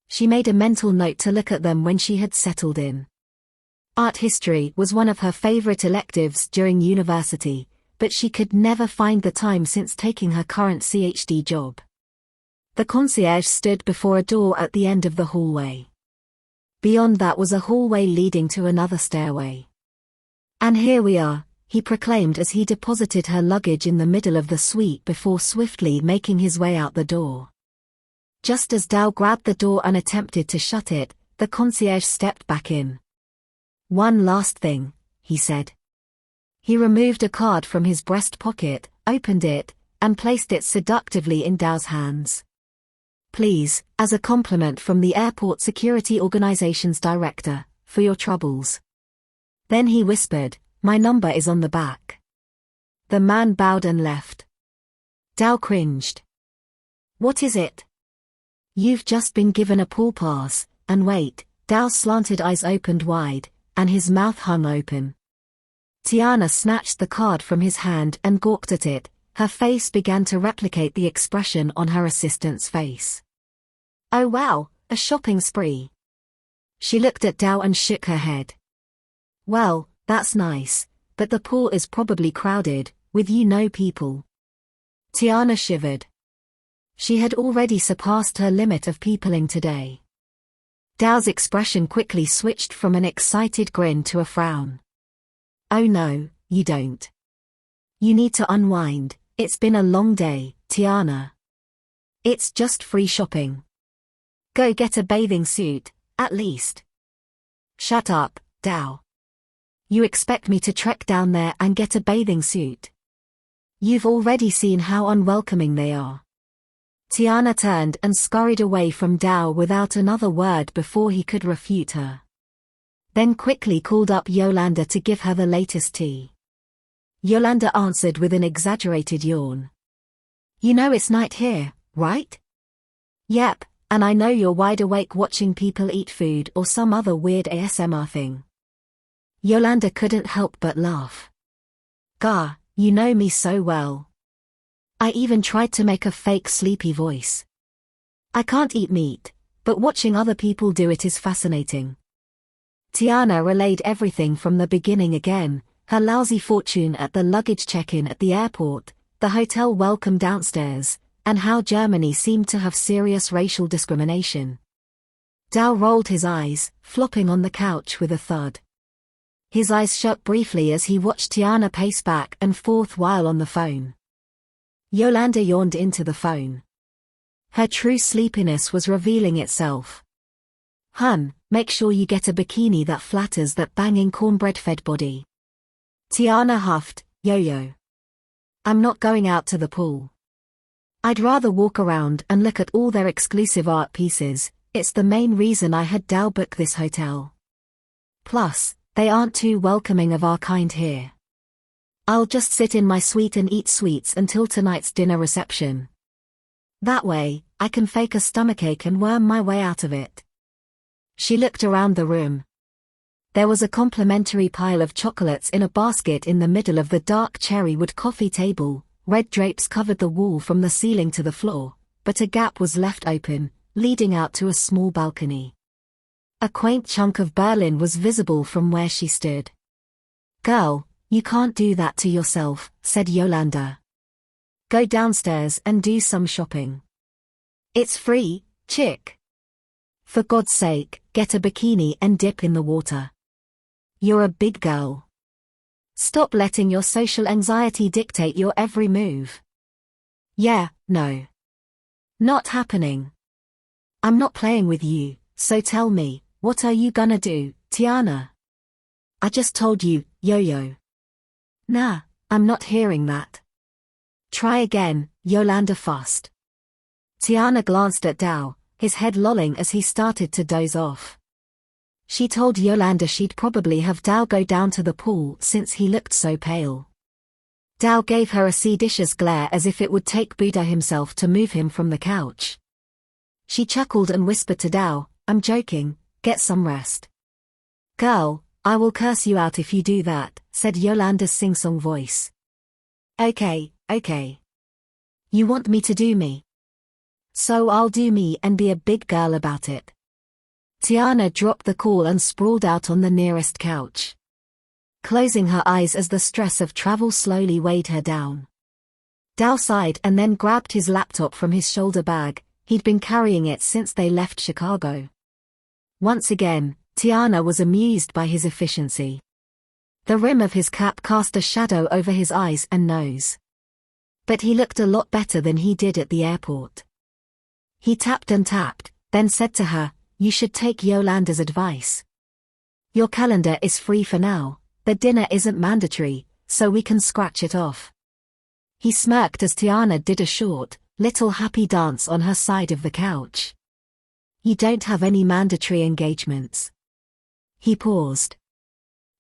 She made a mental note to look at them when she had settled in. Art history was one of her favorite electives during university, but she could never find the time since taking her current PhD job. The concierge stood before a door at the end of the hallway. Beyond that was a hallway leading to another stairway. "And here we are," he proclaimed as he deposited her luggage in the middle of the suite before swiftly making his way out the door. Just as Dao grabbed the door and attempted to shut it, the concierge stepped back in. "One last thing," he said. He removed a card from his breast pocket, opened it, and placed it seductively in Dao's hands. "Please, as a compliment from the airport security organization's director, for your troubles." Then he whispered, "My number is on the back." The man bowed and left. Dao cringed. "What is it?" "You've just been given a pool pass, and wait." Dao's slanted eyes opened wide, and his mouth hung open. Tiana snatched the card from his hand and gawked at it. Her face began to replicate the expression on her assistant's face. "Oh wow, a shopping spree." She looked at Dao and shook her head. "Well, that's nice, but the pool is probably crowded, with people." Tiana shivered. She had already surpassed her limit of peopling today. Dao's expression quickly switched from an excited grin to a frown. "Oh no, you don't. You need to unwind, it's been a long day, Tiana. It's just free shopping. Go get a bathing suit, at least." "Shut up, Dao. You expect me to trek down there and get a bathing suit? You've already seen how unwelcoming they are." Tiana turned and scurried away from Dao without another word before he could refute her. Then quickly called up Yolanda to give her the latest tea. Yolanda answered with an exaggerated yawn. "You know it's night here, right?" "Yep, and I know you're wide awake watching people eat food or some other weird ASMR thing." Yolanda couldn't help but laugh. "Gah, you know me so well. I even tried to make a fake sleepy voice. I can't eat meat, but watching other people do it is fascinating." Tiana relayed everything from the beginning again, her lousy fortune at the luggage check-in at the airport, the hotel welcome downstairs, and how Germany seemed to have serious racial discrimination. Dao rolled his eyes, flopping on the couch with a thud. His eyes shut briefly as he watched Tiana pace back and forth while on the phone. Yolanda yawned into the phone. Her true sleepiness was revealing itself. "Hun, make sure you get a bikini that flatters that banging cornbread-fed body." Tiana huffed, "Yo-yo. I'm not going out to the pool. I'd rather walk around and look at all their exclusive art pieces. It's the main reason I had Dao book this hotel. Plus, they aren't too welcoming of our kind here. I'll just sit in my suite and eat sweets until tonight's dinner reception. That way, I can fake a stomachache and worm my way out of it." She looked around the room. There was a complimentary pile of chocolates in a basket in the middle of the dark cherry wood coffee table, red drapes covered the wall from the ceiling to the floor, but a gap was left open, leading out to a small balcony. A quaint chunk of Berlin was visible from where she stood. "Girl, you can't do that to yourself," said Yolanda. "Go downstairs and do some shopping. It's free, chick. For God's sake, get a bikini and dip in the water. You're a big girl. Stop letting your social anxiety dictate your every move." "Yeah, no. Not happening. I'm not playing with you, so tell me, what are you gonna do, Tiana?" "I just told you, yo-yo." "Nah, I'm not hearing that." "Try again," Yolanda fussed. Tiana glanced at Dao, his head lolling as he started to doze off. She told Yolanda she'd probably have Dao go down to the pool since he looked so pale. Dao gave her a seditious glare as if it would take Buddha himself to move him from the couch. She chuckled and whispered to Dao, "I'm joking, get some rest." Girl, I will curse you out if you do that, said Yolanda's sing-song voice. Okay. You want me to do me? So I'll do me and be a big girl about it. Tiana dropped the call and sprawled out on the nearest couch, closing her eyes as the stress of travel slowly weighed her down. Dao sighed and then grabbed his laptop from his shoulder bag. He'd been carrying it since they left Chicago. Once again, Tiana was amused by his efficiency. The rim of his cap cast a shadow over his eyes and nose. But he looked a lot better than he did at the airport. He tapped and tapped, then said to her, "You should take Yolanda's advice. Your calendar is free for now, the dinner isn't mandatory, so we can scratch it off." He smirked as Tiana did a short, little happy dance on her side of the couch. "You don't have any mandatory engagements." He paused.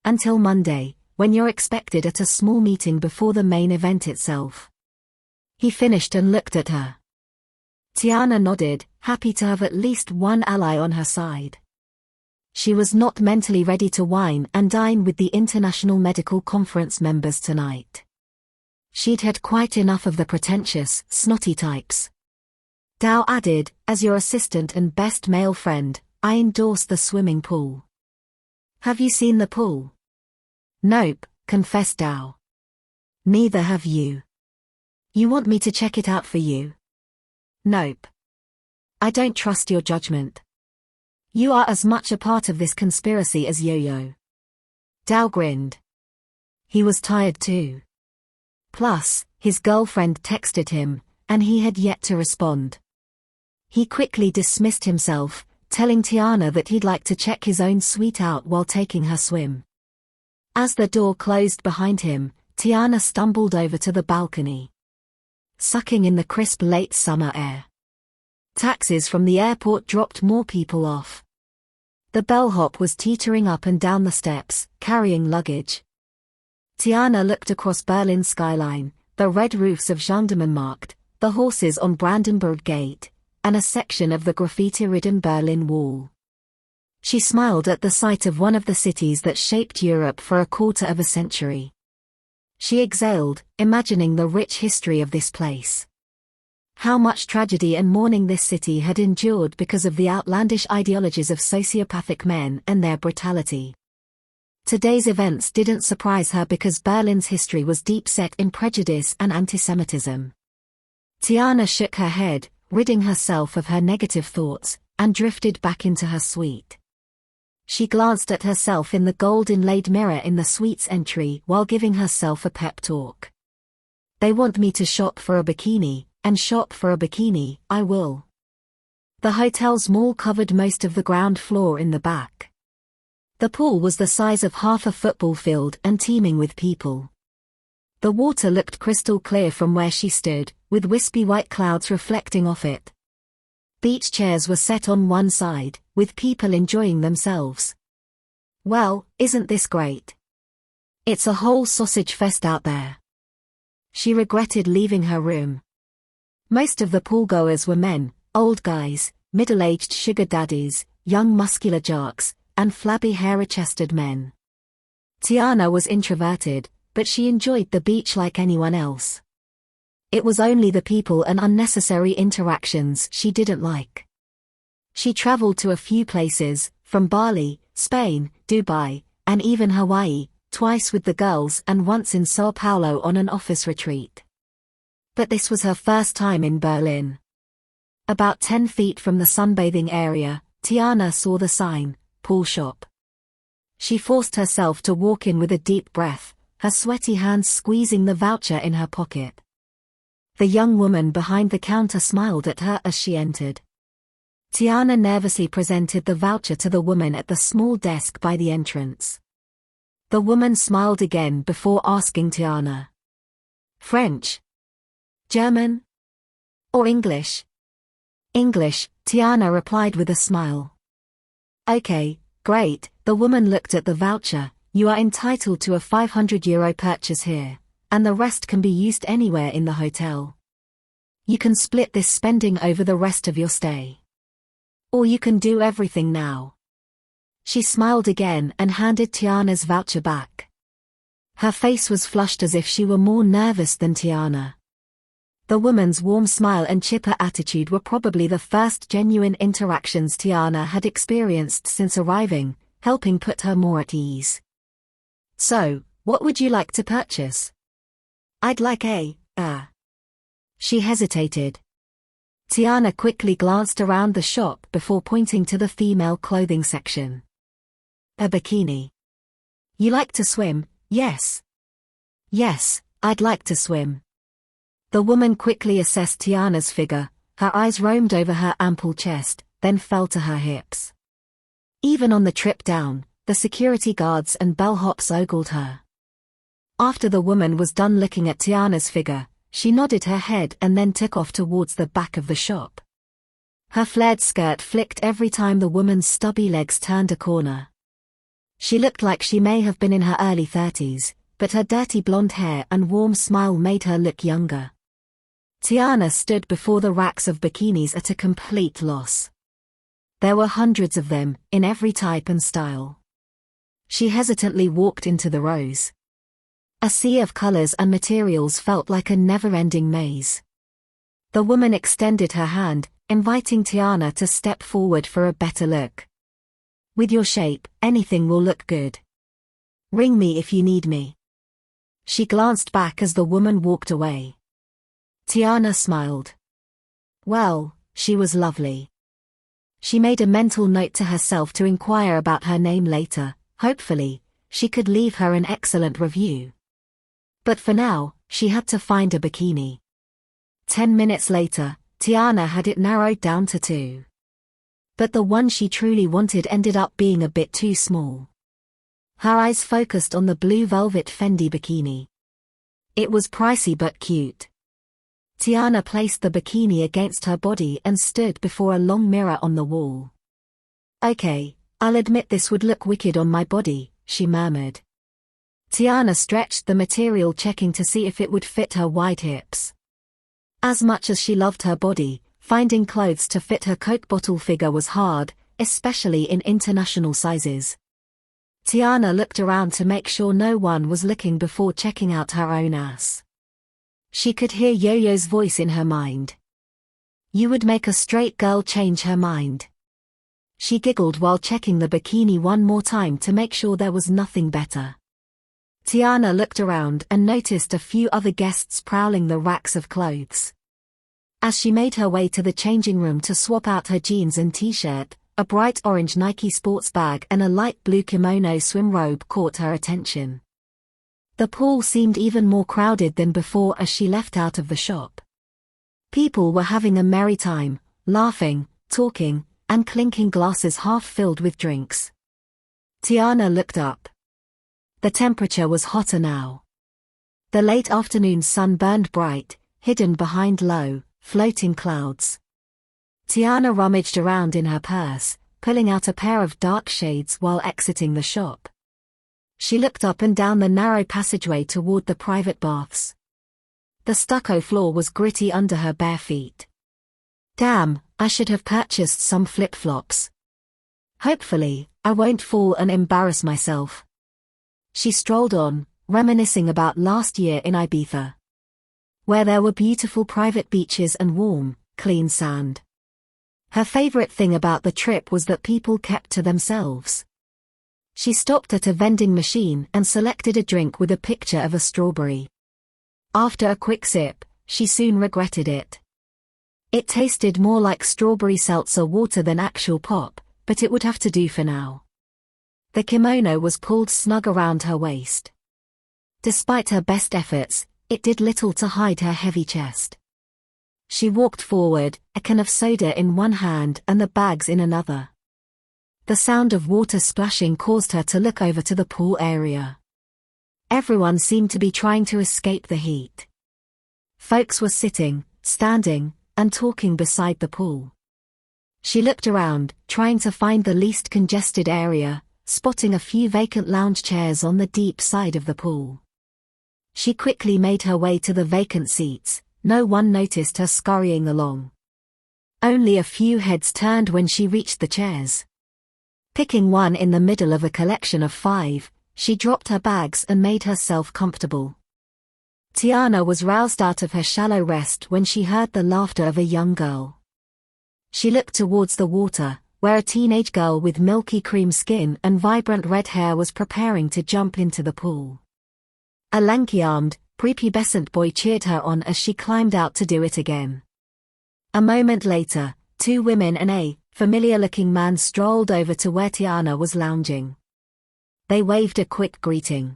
"Until Monday, when you're expected at a small meeting before the main event itself." He finished and looked at her. Tiana nodded, happy to have at least one ally on her side. She was not mentally ready to wine and dine with the International Medical Conference members tonight. She'd had quite enough of the pretentious, snotty types. Dao added, "As your assistant and best male friend, I endorse the swimming pool." "Have you seen the pool?" "Nope," confessed Dao. "Neither have you." "You want me to check it out for you?" "Nope. I don't trust your judgment. You are as much a part of this conspiracy as Yo-Yo." Dao grinned. He was tired too. Plus, his girlfriend texted him, and he had yet to respond. He quickly dismissed himself, telling Tiana that he'd like to check his own suite out while taking her swim. As the door closed behind him, Tiana stumbled over to the balcony, sucking in the crisp late summer air. Taxis from the airport dropped more people off. The bellhop was teetering up and down the steps, carrying luggage. Tiana looked across Berlin's skyline, the red roofs of Gendarmenmarkt, the horses on Brandenburg Gate, and a section of the graffiti-ridden Berlin Wall. She smiled at the sight of one of the cities that shaped Europe for a quarter of a century. She exhaled, imagining the rich history of this place. How much tragedy and mourning this city had endured because of the outlandish ideologies of sociopathic men and their brutality. Today's events didn't surprise her because Berlin's history was deep-set in prejudice and antisemitism. Tiana shook her head, ridding herself of her negative thoughts, and drifted back into her suite. She glanced at herself in the gold-inlaid mirror in the suite's entry while giving herself a pep talk. "They want me to shop for a bikini, and shop for a bikini, I will." The hotel's mall covered most of the ground floor in the back. The pool was the size of half a football field and teeming with people. The water looked crystal clear from where she stood, with wispy white clouds reflecting off it. Beach chairs were set on one side, with people enjoying themselves. "Well, isn't this great? It's a whole sausage fest out there." She regretted leaving her room. Most of the poolgoers were men, old guys, middle-aged sugar daddies, young muscular jocks, and flabby hairy-chested men. Tiana was introverted, but she enjoyed the beach like anyone else. It was only the people and unnecessary interactions she didn't like. She traveled to a few places, from Bali, Spain, Dubai, and even Hawaii, twice with the girls and once in Sao Paulo on an office retreat. But this was her first time in Berlin. About 10 feet from the sunbathing area, Tiana saw the sign, "Pool Shop." She forced herself to walk in with a deep breath, her sweaty hands squeezing the voucher in her pocket. The young woman behind the counter smiled at her as she entered. Tiana nervously presented the voucher to the woman at the small desk by the entrance. The woman smiled again before asking Tiana, "French? German? Or English?" "English," Tiana replied with a smile. "Okay, great." The woman looked at the voucher. "You are entitled to a €500 purchase here, and the rest can be used anywhere in the hotel. You can split this spending over the rest of your stay. Or you can do everything now." She smiled again and handed Tiana's voucher back. Her face was flushed as if she were more nervous than Tiana. The woman's warm smile and chipper attitude were probably the first genuine interactions Tiana had experienced since arriving, helping put her more at ease. "So, what would you like to purchase?" "I'd like She hesitated. Tiana quickly glanced around the shop before pointing to the female clothing section. "A bikini." "You like to swim, yes?" "Yes, I'd like to swim." The woman quickly assessed Tiana's figure, her eyes roamed over her ample chest, then fell to her hips. Even on the trip down, the security guards and bellhops ogled her. After the woman was done looking at Tiana's figure, she nodded her head and then took off towards the back of the shop. Her flared skirt flicked every time the woman's stubby legs turned a corner. She looked like she may have been in her early 30s, but her dirty blonde hair and warm smile made her look younger. Tiana stood before the racks of bikinis at a complete loss. There were hundreds of them, in every type and style. She hesitantly walked into the rows. A sea of colors and materials felt like a never-ending maze. The woman extended her hand, inviting Tiana to step forward for a better look. "With your shape, anything will look good. Ring me if you need me." She glanced back as the woman walked away. Tiana smiled. Well, she was lovely. She made a mental note to herself to inquire about her name later. Hopefully, she could leave her an excellent review. But for now, she had to find a bikini. 10 minutes later, Tiana had it narrowed down to 2. But the one she truly wanted ended up being a bit too small. Her eyes focused on the blue velvet Fendi bikini. It was pricey but cute. Tiana placed the bikini against her body and stood before a long mirror on the wall. "Okay, I'll admit this would look wicked on my body," she murmured. Tiana stretched the material, checking to see if it would fit her wide hips. As much as she loved her body, finding clothes to fit her Coke bottle figure was hard, especially in international sizes. Tiana looked around to make sure no one was looking before checking out her own ass. She could hear Yo-Yo's voice in her mind. "You would make a straight girl change her mind." She giggled while checking the bikini one more time to make sure there was nothing better. Tiana looked around and noticed a few other guests prowling the racks of clothes. As she made her way to the changing room to swap out her jeans and t-shirt, a bright orange Nike sports bag and a light blue kimono swim robe caught her attention. The pool seemed even more crowded than before as she left out of the shop. People were having a merry time, laughing, talking, and clinking glasses half filled with drinks. Tiana looked up. The temperature was hotter now. The late afternoon sun burned bright, hidden behind low, floating clouds. Tiana rummaged around in her purse, pulling out a pair of dark shades while exiting the shop. She looked up and down the narrow passageway toward the private baths. The stucco floor was gritty under her bare feet. Damn, I should have purchased some flip-flops. Hopefully, I won't fall and embarrass myself. She strolled on, reminiscing about last year in Ibiza, where there were beautiful private beaches and warm, clean sand. Her favorite thing about the trip was that people kept to themselves. She stopped at a vending machine and selected a drink with a picture of a strawberry. After a quick sip, she soon regretted it. It tasted more like strawberry seltzer water than actual pop, but it would have to do for now. The kimono was pulled snug around her waist. Despite her best efforts, it did little to hide her heavy chest. She walked forward, a can of soda in one hand and the bags in another. The sound of water splashing caused her to look over to the pool area. Everyone seemed to be trying to escape the heat. Folks were sitting, standing, and talking beside the pool. She looked around, trying to find the least congested area, spotting a few vacant lounge chairs on the deep side of the pool. She quickly made her way to the vacant seats. No one noticed her scurrying along. Only a few heads turned when she reached the chairs. Picking one in the middle of a collection of 5, she dropped her bags and made herself comfortable. Tiana was roused out of her shallow rest when she heard the laughter of a young girl. She looked towards the water, where a teenage girl with milky cream skin and vibrant red hair was preparing to jump into the pool. A lanky-armed, prepubescent boy cheered her on as she climbed out to do it again. A moment later, 2 women and a familiar-looking man strolled over to where Tiana was lounging. They waved a quick greeting.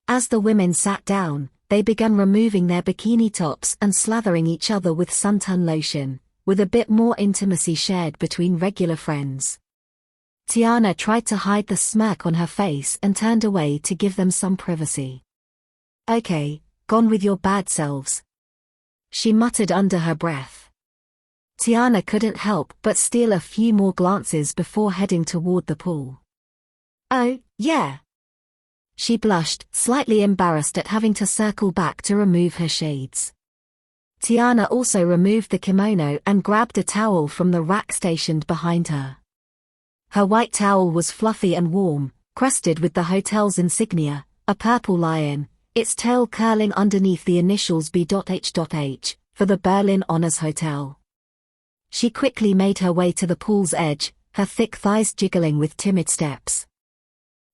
As the women sat down, they began removing their bikini tops and slathering each other with suntan lotion, with a bit more intimacy shared between regular friends. Tiana tried to hide the smirk on her face and turned away to give them some privacy. "Okay, gone with your bad selves," she muttered under her breath. Tiana couldn't help but steal a few more glances before heading toward the pool. "Oh, yeah." She blushed, slightly embarrassed at having to circle back to remove her shades. Tiana also removed the kimono and grabbed a towel from the rack stationed behind her. Her white towel was fluffy and warm, crusted with the hotel's insignia, a purple lion, its tail curling underneath the initials B.H.H, for the Berlin Honors Hotel. She quickly made her way to the pool's edge, her thick thighs jiggling with timid steps.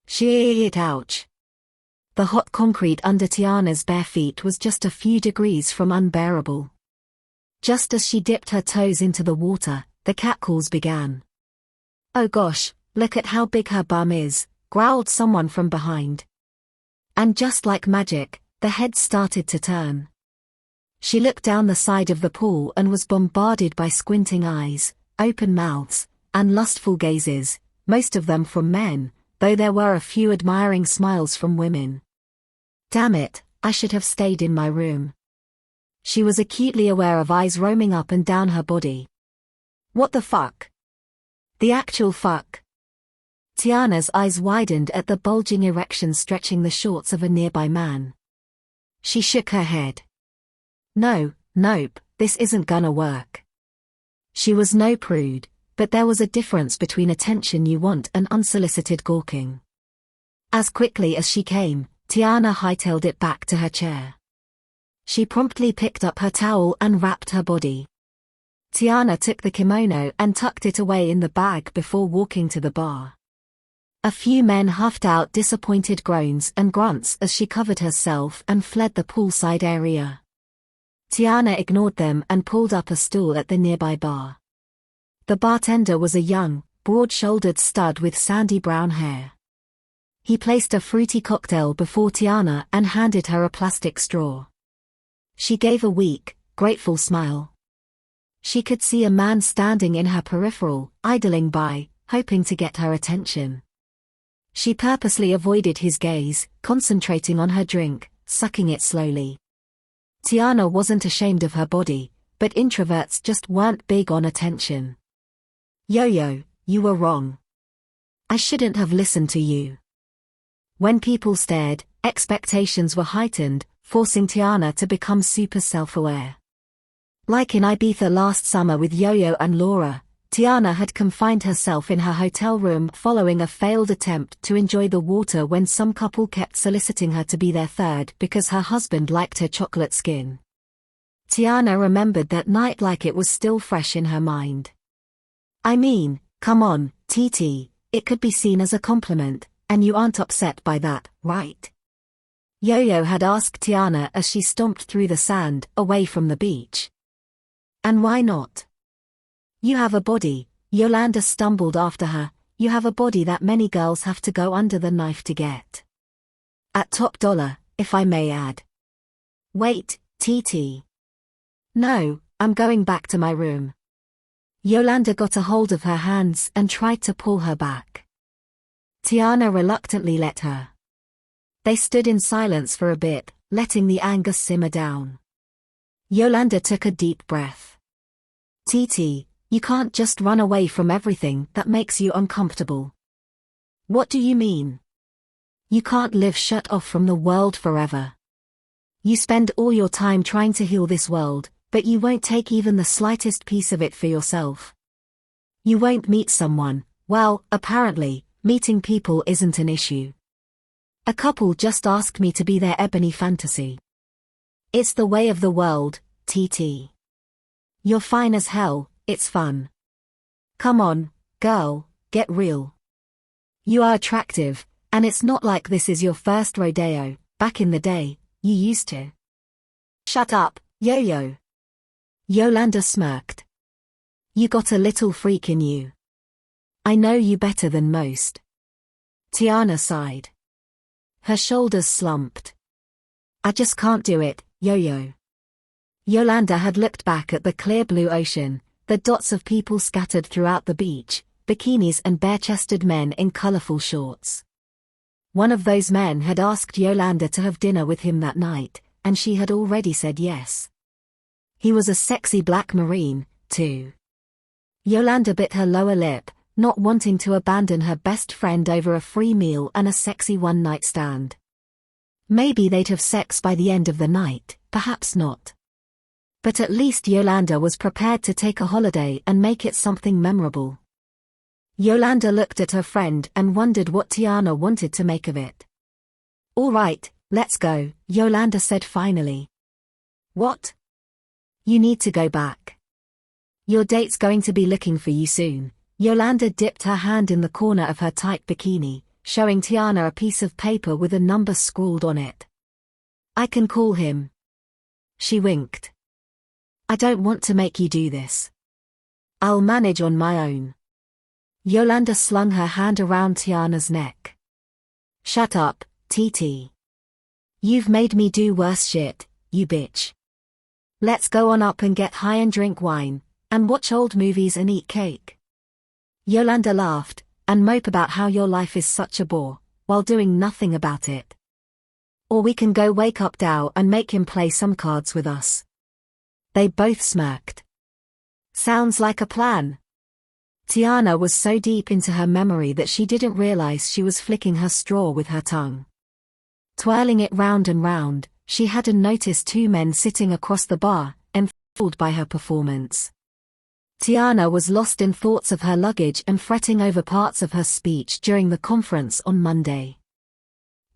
Shit, ouch. The hot concrete under Tiana's bare feet was just a few degrees from unbearable. Just as she dipped her toes into the water, the catcalls began. "Oh gosh, look at how big her bum is," growled someone from behind. And just like magic, the heads started to turn. She looked down the side of the pool and was bombarded by squinting eyes, open mouths, and lustful gazes, most of them from men, though there were a few admiring smiles from women. Damn it, I should have stayed in my room. She was acutely aware of eyes roaming up and down her body. What the fuck? The actual fuck? Tiana's eyes widened at the bulging erection stretching the shorts of a nearby man. She shook her head. Nope, this isn't gonna work. She was no prude, but there was a difference between attention you want and unsolicited gawking. As quickly as she came, Tiana hightailed it back to her chair. She promptly picked up her towel and wrapped her body. Tiana took the kimono and tucked it away in the bag before walking to the bar. A few men huffed out disappointed groans and grunts as she covered herself and fled the poolside area. Tiana ignored them and pulled up a stool at the nearby bar. The bartender was a young, broad-shouldered stud with sandy brown hair. He placed a fruity cocktail before Tiana and handed her a plastic straw. She gave a weak, grateful smile. She could see a man standing in her peripheral, idling by, hoping to get her attention. She purposely avoided his gaze, concentrating on her drink, sucking it slowly. Tiana wasn't ashamed of her body, but introverts just weren't big on attention. Yo, you were wrong. I shouldn't have listened to you. When people stared, expectations were heightened, forcing Tiana to become super self-aware. Like in Ibiza last summer with Yo-Yo and Laura, Tiana had confined herself in her hotel room following a failed attempt to enjoy the water when some couple kept soliciting her to be their third because her husband liked her chocolate skin. Tiana remembered that night like it was still fresh in her mind. I mean, come on, TT, it could be seen as a compliment, and you aren't upset by that, right? Yo-Yo had asked Tiana as she stomped through the sand, away from the beach. And why not? You have a body, Yolanda stumbled after her, you have a body that many girls have to go under the knife to get. At top dollar, if I may add. Wait, TT. No, I'm going back to my room. Yolanda got a hold of her hands and tried to pull her back. Tiana reluctantly let her. They stood in silence for a bit, letting the anger simmer down. Yolanda took a deep breath. TT, you can't just run away from everything that makes you uncomfortable. What do you mean? You can't live shut off from the world forever. You spend all your time trying to heal this world, but you won't take even the slightest piece of it for yourself. You won't meet someone, Well, apparently, meeting people isn't an issue. A couple just asked me to be their ebony fantasy. It's the way of the world, TT. You're fine as hell, it's fun. Come on, girl, get real. You are attractive, and it's not like this is your first rodeo. Back in the day, you used to. Shut up, yo-yo. Yolanda smirked. You got a little freak in you. I know you better than most. Tiana sighed. Her shoulders slumped. I just can't do it, yo-yo. Yolanda had looked back at the clear blue ocean, the dots of people scattered throughout the beach, bikinis and bare-chested men in colorful shorts. One of those men had asked Yolanda to have dinner with him that night, and she had already said yes. He was a sexy black Marine, too. Yolanda bit her lower lip, not wanting to abandon her best friend over a free meal and a sexy one-night stand. Maybe they'd have sex by the end of the night, perhaps not. But at least Yolanda was prepared to take a holiday and make it something memorable. Yolanda looked at her friend and wondered what Tiana wanted to make of it. All right, let's go, Yolanda said finally. What? You need to go back. Your date's going to be looking for you soon. Yolanda dipped her hand in the corner of her tight bikini, showing Tiana a piece of paper with a number scrawled on it. I can call him. She winked. I don't want to make you do this. I'll manage on my own. Yolanda slung her hand around Tiana's neck. Shut up, TT. You've made me do worse shit, you bitch. Let's go on up and get high and drink wine, and watch old movies and eat cake. Yolanda laughed, and mope about how your life is such a bore, while doing nothing about it. Or we can go wake up Dow and make him play some cards with us. They both smirked. Sounds like a plan. Tiana was so deep into her memory that she didn't realize she was flicking her straw with her tongue. Twirling it round and round, she hadn't noticed two men sitting across the bar, enthralled by her performance. Tiana was lost in thoughts of her luggage and fretting over parts of her speech during the conference on Monday.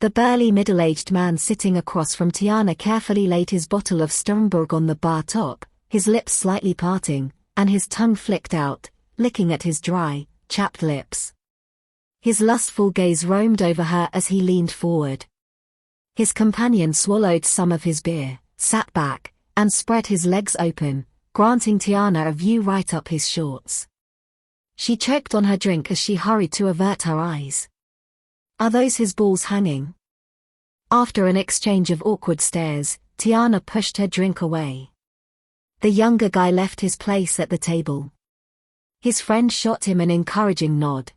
The burly middle-aged man sitting across from Tiana carefully laid his bottle of Sturmberg on the bar top, his lips slightly parting, and his tongue flicked out, licking at his dry, chapped lips. His lustful gaze roamed over her as he leaned forward. His companion swallowed some of his beer, sat back, and spread his legs open, granting Tiana a view right up his shorts. She choked on her drink as she hurried to avert her eyes. Are those his balls hanging? After an exchange of awkward stares, Tiana pushed her drink away. The younger guy left his place at the table. His friend shot him an encouraging nod.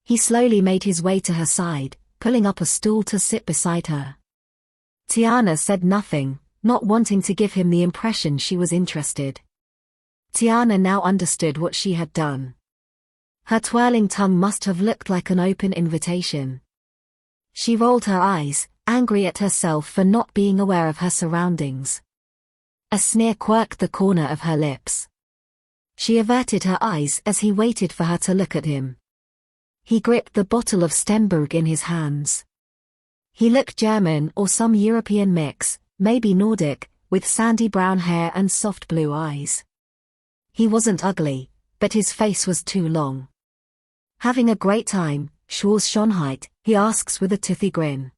He slowly made his way to her side, pulling up a stool to sit beside her. Tiana said nothing, not wanting to give him the impression she was interested. Tiana now understood what she had done. Her twirling tongue must have looked like an open invitation. She rolled her eyes, angry at herself for not being aware of her surroundings. A sneer quirked the corner of her lips. She averted her eyes as he waited for her to look at him. He gripped the bottle of Stemberg in his hands. He looked German or some European mix, maybe Nordic, with sandy brown hair and soft blue eyes. He wasn't ugly, but his face was too long. Having a great time, Schwarzschönheit, he asks with a toothy grin.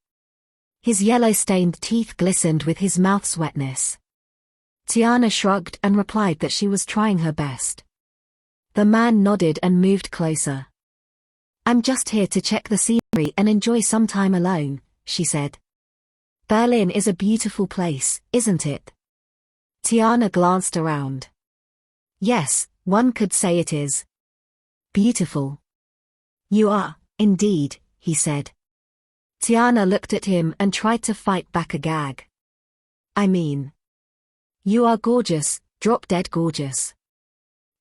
His yellow-stained teeth glistened with his mouth's wetness. Tiana shrugged and replied that she was trying her best. The man nodded and moved closer. I'm just here to check the scenery and enjoy some time alone, she said. Berlin is a beautiful place, isn't it? Tiana glanced around. Yes, one could say it is. Beautiful. You are, indeed, he said. Tiana looked at him and tried to fight back a gag. I mean, you are gorgeous, drop-dead gorgeous.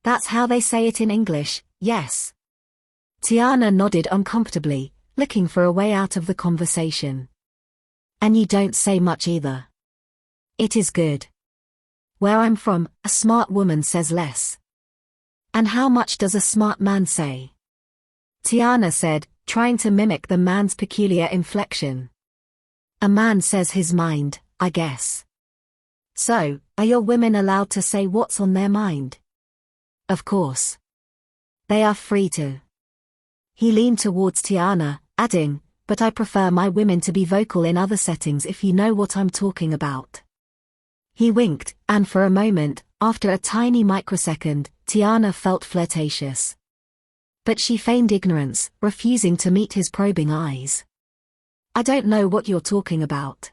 That's how they say it in English, yes. Tiana nodded uncomfortably, looking for a way out of the conversation. And you don't say much either. It is good. Where I'm from, a smart woman says less. And how much does a smart man say? Tiana said, trying to mimic the man's peculiar inflection. A man says his mind, I guess. So, are your women allowed to say what's on their mind? Of course. They are free to. He leaned towards Tiana, adding, but I prefer my women to be vocal in other settings if you know what I'm talking about. He winked, and for a moment, after a tiny microsecond, Tiana felt flirtatious. But she feigned ignorance, refusing to meet his probing eyes. I don't know what you're talking about.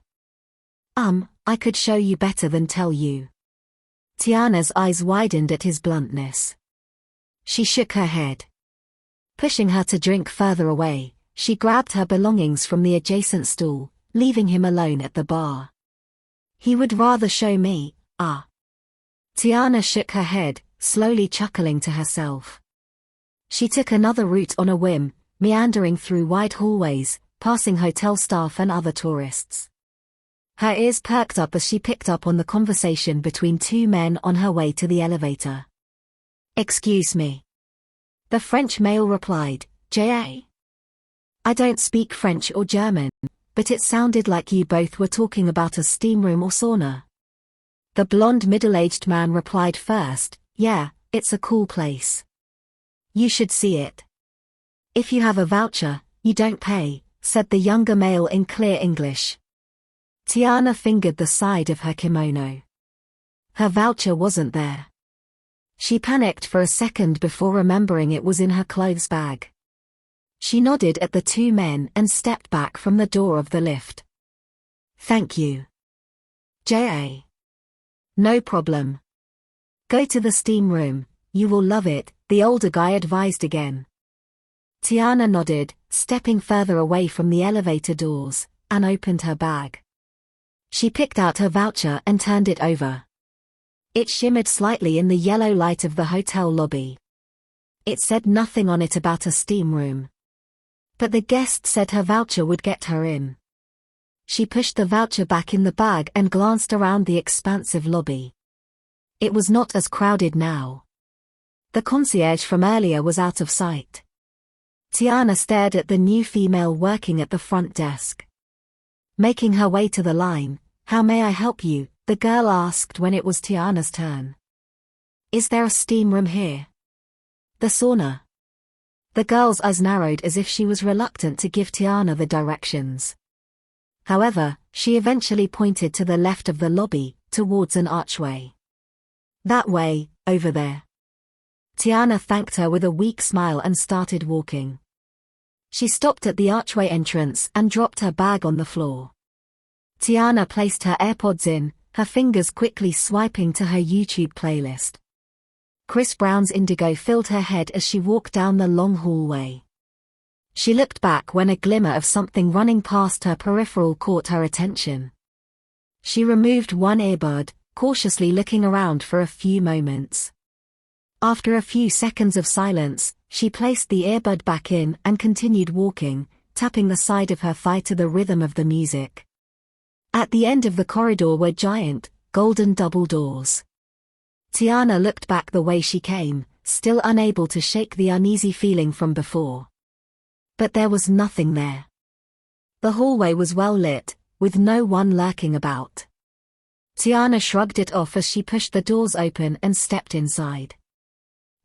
I could show you better than tell you. Tiana's eyes widened at his bluntness. She shook her head. Pushing her to drink further away, she grabbed her belongings from the adjacent stool, leaving him alone at the bar. He would rather show me, Tiana shook her head, slowly chuckling to herself. She took another route on a whim, meandering through wide hallways, passing hotel staff and other tourists. Her ears perked up as she picked up on the conversation between two men on her way to the elevator. Excuse me. The French male replied, J.A. I don't speak French or German, but it sounded like you both were talking about a steam room or sauna. The blonde middle-aged man replied first, yeah, it's a cool place. You should see it. If you have a voucher, you don't pay, said the younger male in clear English. Tiana fingered the side of her kimono. Her voucher wasn't there. She panicked for a second before remembering it was in her clothes bag. She nodded at the two men and stepped back from the door of the lift. Thank you. J.A. No problem. Go to the steam room, you will love it, the older guy advised again. Tiana nodded, stepping further away from the elevator doors, and opened her bag. She picked out her voucher and turned it over. It shimmered slightly in the yellow light of the hotel lobby. It said nothing on it about a steam room. But the guest said her voucher would get her in. She pushed the voucher back in the bag and glanced around the expansive lobby. It was not as crowded now. The concierge from earlier was out of sight. Tiana stared at the new female working at the front desk. Making her way to the line, "How may I help you?" the girl asked when it was Tiana's turn. "Is there a steam room here?" "The sauna." The girl's eyes narrowed as if she was reluctant to give Tiana the directions. However, she eventually pointed to the left of the lobby, towards an archway. "That way, over there." Tiana thanked her with a weak smile and started walking. She stopped at the archway entrance and dropped her bag on the floor. Tiana placed her AirPods in, her fingers quickly swiping to her YouTube playlist. Chris Brown's Indigo filled her head as she walked down the long hallway. She looked back when a glimmer of something running past her peripheral caught her attention. She removed one earbud, cautiously looking around for a few moments. After a few seconds of silence, she placed the earbud back in and continued walking, tapping the side of her thigh to the rhythm of the music. At the end of the corridor were giant, golden double doors. Tiana looked back the way she came, still unable to shake the uneasy feeling from before. But there was nothing there. The hallway was well lit, with no one lurking about. Tiana shrugged it off as she pushed the doors open and stepped inside.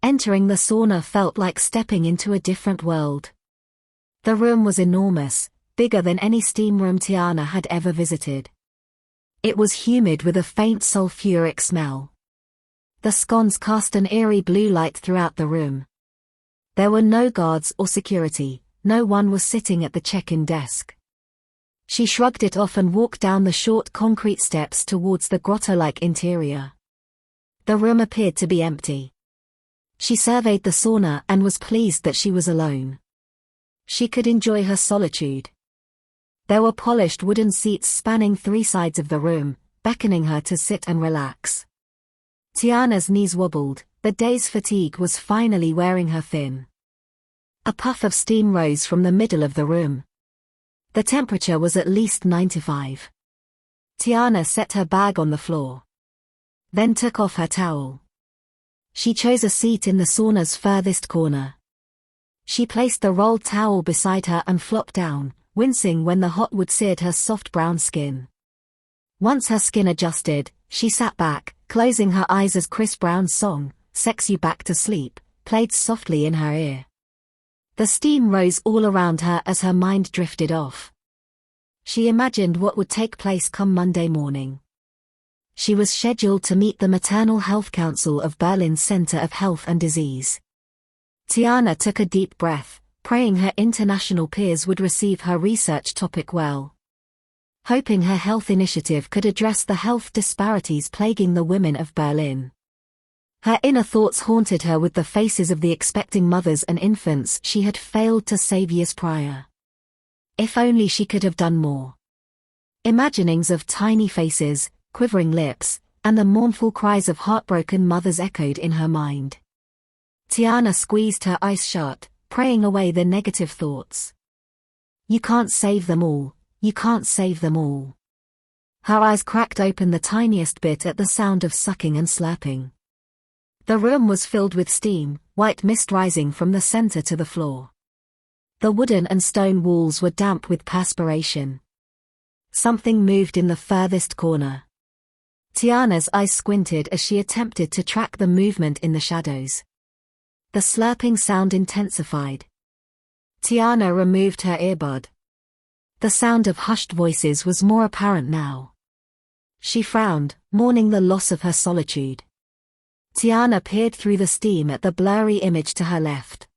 Entering the sauna felt like stepping into a different world. The room was enormous, bigger than any steam room Tiana had ever visited. It was humid with a faint sulfuric smell. The sconce cast an eerie blue light throughout the room. There were no guards or security, no one was sitting at the check-in desk. She shrugged it off and walked down the short concrete steps towards the grotto-like interior. The room appeared to be empty. She surveyed the sauna and was pleased that she was alone. She could enjoy her solitude. There were polished wooden seats spanning three sides of the room, beckoning her to sit and relax. Tiana's knees wobbled, the day's fatigue was finally wearing her thin. A puff of steam rose from the middle of the room. The temperature was at least 95. Tiana set her bag on the floor. Then took off her towel. She chose a seat in the sauna's furthest corner. She placed the rolled towel beside her and flopped down, wincing when the hot wood seared her soft brown skin. Once her skin adjusted, she sat back, closing her eyes as Chris Brown's song, "Sex You Back to Sleep," played softly in her ear. The steam rose all around her as her mind drifted off. She imagined what would take place come Monday morning. She was scheduled to meet the Maternal Health Council of Berlin's Center of Health and Disease. Tiana took a deep breath, praying her international peers would receive her research topic well. Hoping her health initiative could address the health disparities plaguing the women of Berlin. Her inner thoughts haunted her with the faces of the expecting mothers and infants she had failed to save years prior. If only she could have done more. Imaginings of tiny faces, quivering lips, and the mournful cries of heartbroken mothers echoed in her mind. Tiana squeezed her eyes shut, praying away the negative thoughts. You can't save them all, you can't save them all. Her eyes cracked open the tiniest bit at the sound of sucking and slurping. The room was filled with steam, white mist rising from the center to the floor. The wooden and stone walls were damp with perspiration. Something moved in the furthest corner. Tiana's eyes squinted as she attempted to track the movement in the shadows. The slurping sound intensified. Tiana removed her earbud. The sound of hushed voices was more apparent now. She frowned, mourning the loss of her solitude. Tiana peered through the steam at the blurry image to her left.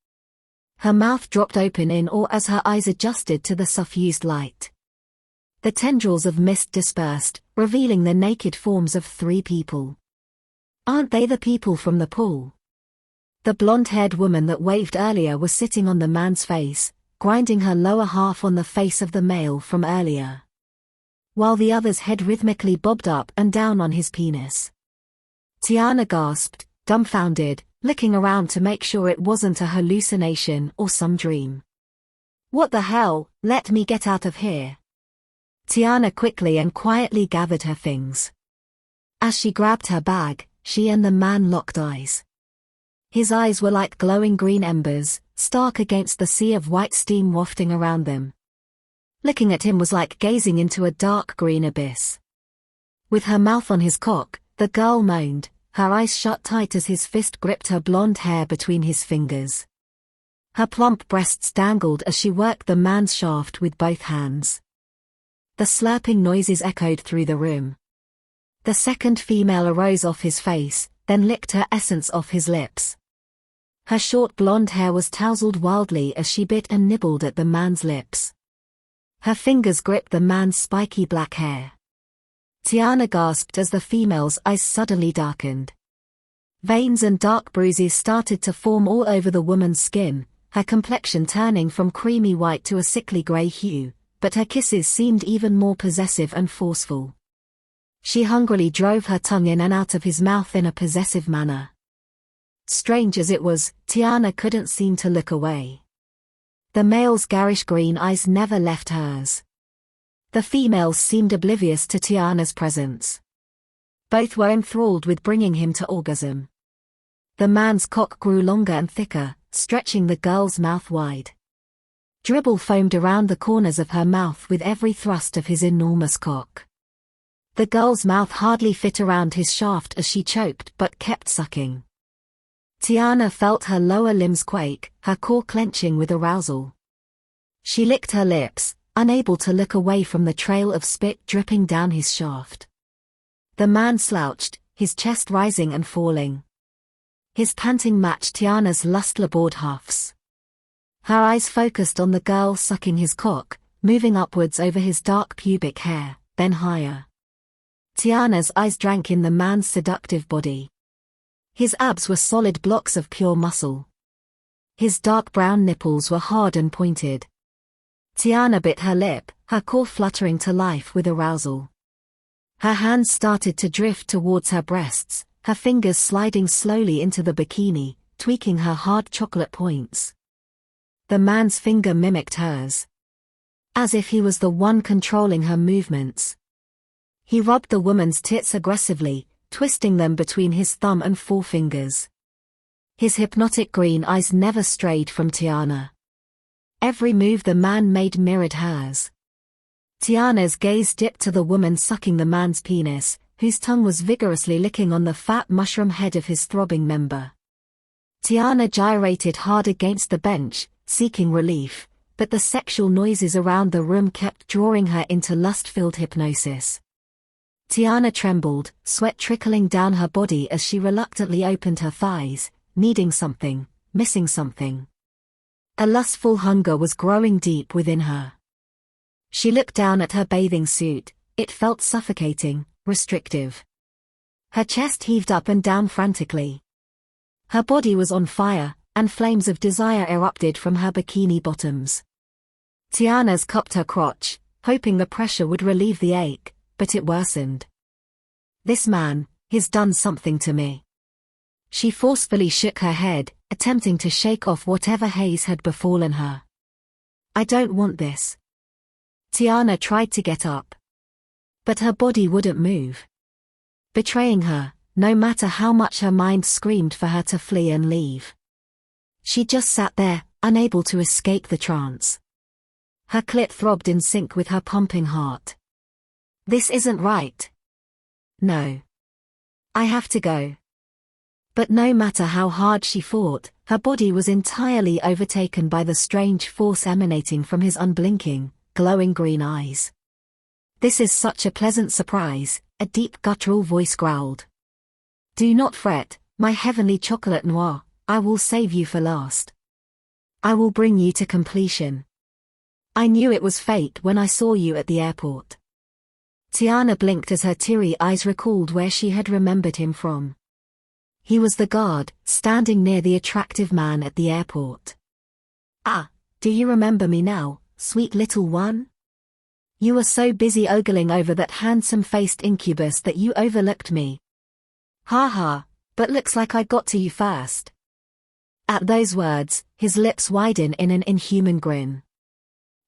Her mouth dropped open in awe as her eyes adjusted to the suffused light. The tendrils of mist dispersed, revealing the naked forms of 3 people. Aren't they the people from the pool? The blonde-haired woman that waved earlier was sitting on the man's face, grinding her lower half on the face of the male from earlier. While the other's head rhythmically bobbed up and down on his penis. Tiana gasped, dumbfounded, looking around to make sure it wasn't a hallucination or some dream. What the hell, let me get out of here. Tiana quickly and quietly gathered her things. As she grabbed her bag, she and the man locked eyes. His eyes were like glowing green embers, stark against the sea of white steam wafting around them. Looking at him was like gazing into a dark green abyss. With her mouth on his cock, the girl moaned, her eyes shut tight as his fist gripped her blonde hair between his fingers. Her plump breasts dangled as she worked the man's shaft with both hands. The slurping noises echoed through the room. The second female arose off his face, then licked her essence off his lips. Her short blonde hair was tousled wildly as she bit and nibbled at the man's lips. Her fingers gripped the man's spiky black hair. Tiana gasped as the female's eyes suddenly darkened. Veins and dark bruises started to form all over the woman's skin, her complexion turning from creamy white to a sickly grey hue, but her kisses seemed even more possessive and forceful. She hungrily drove her tongue in and out of his mouth in a possessive manner. Strange as it was, Tiana couldn't seem to look away. The male's garish green eyes never left hers. The females seemed oblivious to Tiana's presence. Both were enthralled with bringing him to orgasm. The man's cock grew longer and thicker, stretching the girl's mouth wide. Dribble foamed around the corners of her mouth with every thrust of his enormous cock. The girl's mouth hardly fit around his shaft as she choked but kept sucking. Tiana felt her lower limbs quake, her core clenching with arousal. She licked her lips, unable to look away from the trail of spit dripping down his shaft. The man slouched, his chest rising and falling. His panting matched Tiana's lust-labored huffs. Her eyes focused on the girl sucking his cock, moving upwards over his dark pubic hair, then higher. Tiana's eyes drank in the man's seductive body. His abs were solid blocks of pure muscle. His dark brown nipples were hard and pointed. Tiana bit her lip, her core fluttering to life with arousal. Her hands started to drift towards her breasts, her fingers sliding slowly into the bikini, tweaking her hard chocolate points. The man's finger mimicked hers. As if he was the one controlling her movements. He rubbed the woman's tits aggressively, twisting them between his thumb and forefingers. His hypnotic green eyes never strayed from Tiana. Every move the man made mirrored hers. Tiana's gaze dipped to the woman sucking the man's penis, whose tongue was vigorously licking on the fat mushroom head of his throbbing member. Tiana gyrated hard against the bench, seeking relief, but the sexual noises around the room kept drawing her into lust-filled hypnosis. Tiana trembled, sweat trickling down her body as she reluctantly opened her thighs, needing something, missing something. A lustful hunger was growing deep within her. She looked down at her bathing suit. It felt suffocating, restrictive. Her chest heaved up and down frantically. Her body was on fire, and flames of desire erupted from her bikini bottoms. Tiana's cupped her crotch, hoping the pressure would relieve the ache, but it worsened. This man, he's done something to me. She forcefully shook her head, attempting to shake off whatever haze had befallen her. I don't want this. Tiana tried to get up. But her body wouldn't move. Betraying her, no matter how much her mind screamed for her to flee and leave. She just sat there, unable to escape the trance. Her clit throbbed in sync with her pumping heart. This isn't right. No. I have to go. But no matter how hard she fought, her body was entirely overtaken by the strange force emanating from his unblinking, glowing green eyes. This is such a pleasant surprise, a deep guttural voice growled. Do not fret, my heavenly chocolate noir, I will save you for last. I will bring you to completion. I knew it was fate when I saw you at the airport. Tiana blinked as her teary eyes recalled where she had remembered him from. He was the guard, standing near the attractive man at the airport. Ah, do you remember me now, sweet little one? You were so busy ogling over that handsome-faced incubus that you overlooked me. Ha ha, but looks like I got to you first. At those words, his lips widened in an inhuman grin.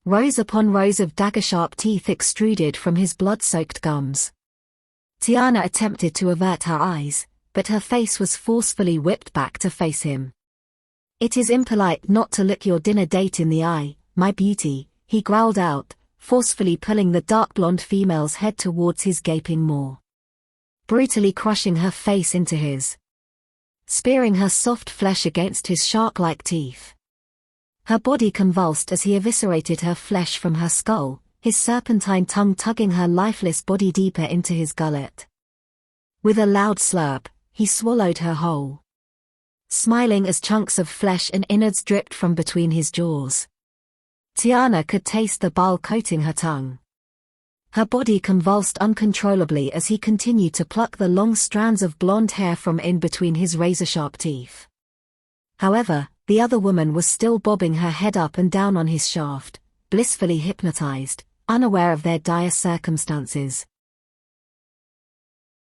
Rows upon rows of dagger-sharp teeth extruded from his blood-soaked gums. Tiana attempted to avert her eyes, but her face was forcefully whipped back to face him. It is impolite not to look your dinner date in the eye, my beauty, he growled out, forcefully pulling the dark blonde female's head towards his gaping maw. Brutally crushing her face into his. Spearing her soft flesh against his shark-like teeth. Her body convulsed as he eviscerated her flesh from her skull, his serpentine tongue tugging her lifeless body deeper into his gullet. With a loud slurp, he swallowed her whole. Smiling as chunks of flesh and innards dripped from between his jaws. Tiana could taste the bile coating her tongue. Her body convulsed uncontrollably as he continued to pluck the long strands of blonde hair from in between his razor-sharp teeth. However, the other woman was still bobbing her head up and down on his shaft, blissfully hypnotized, unaware of their dire circumstances.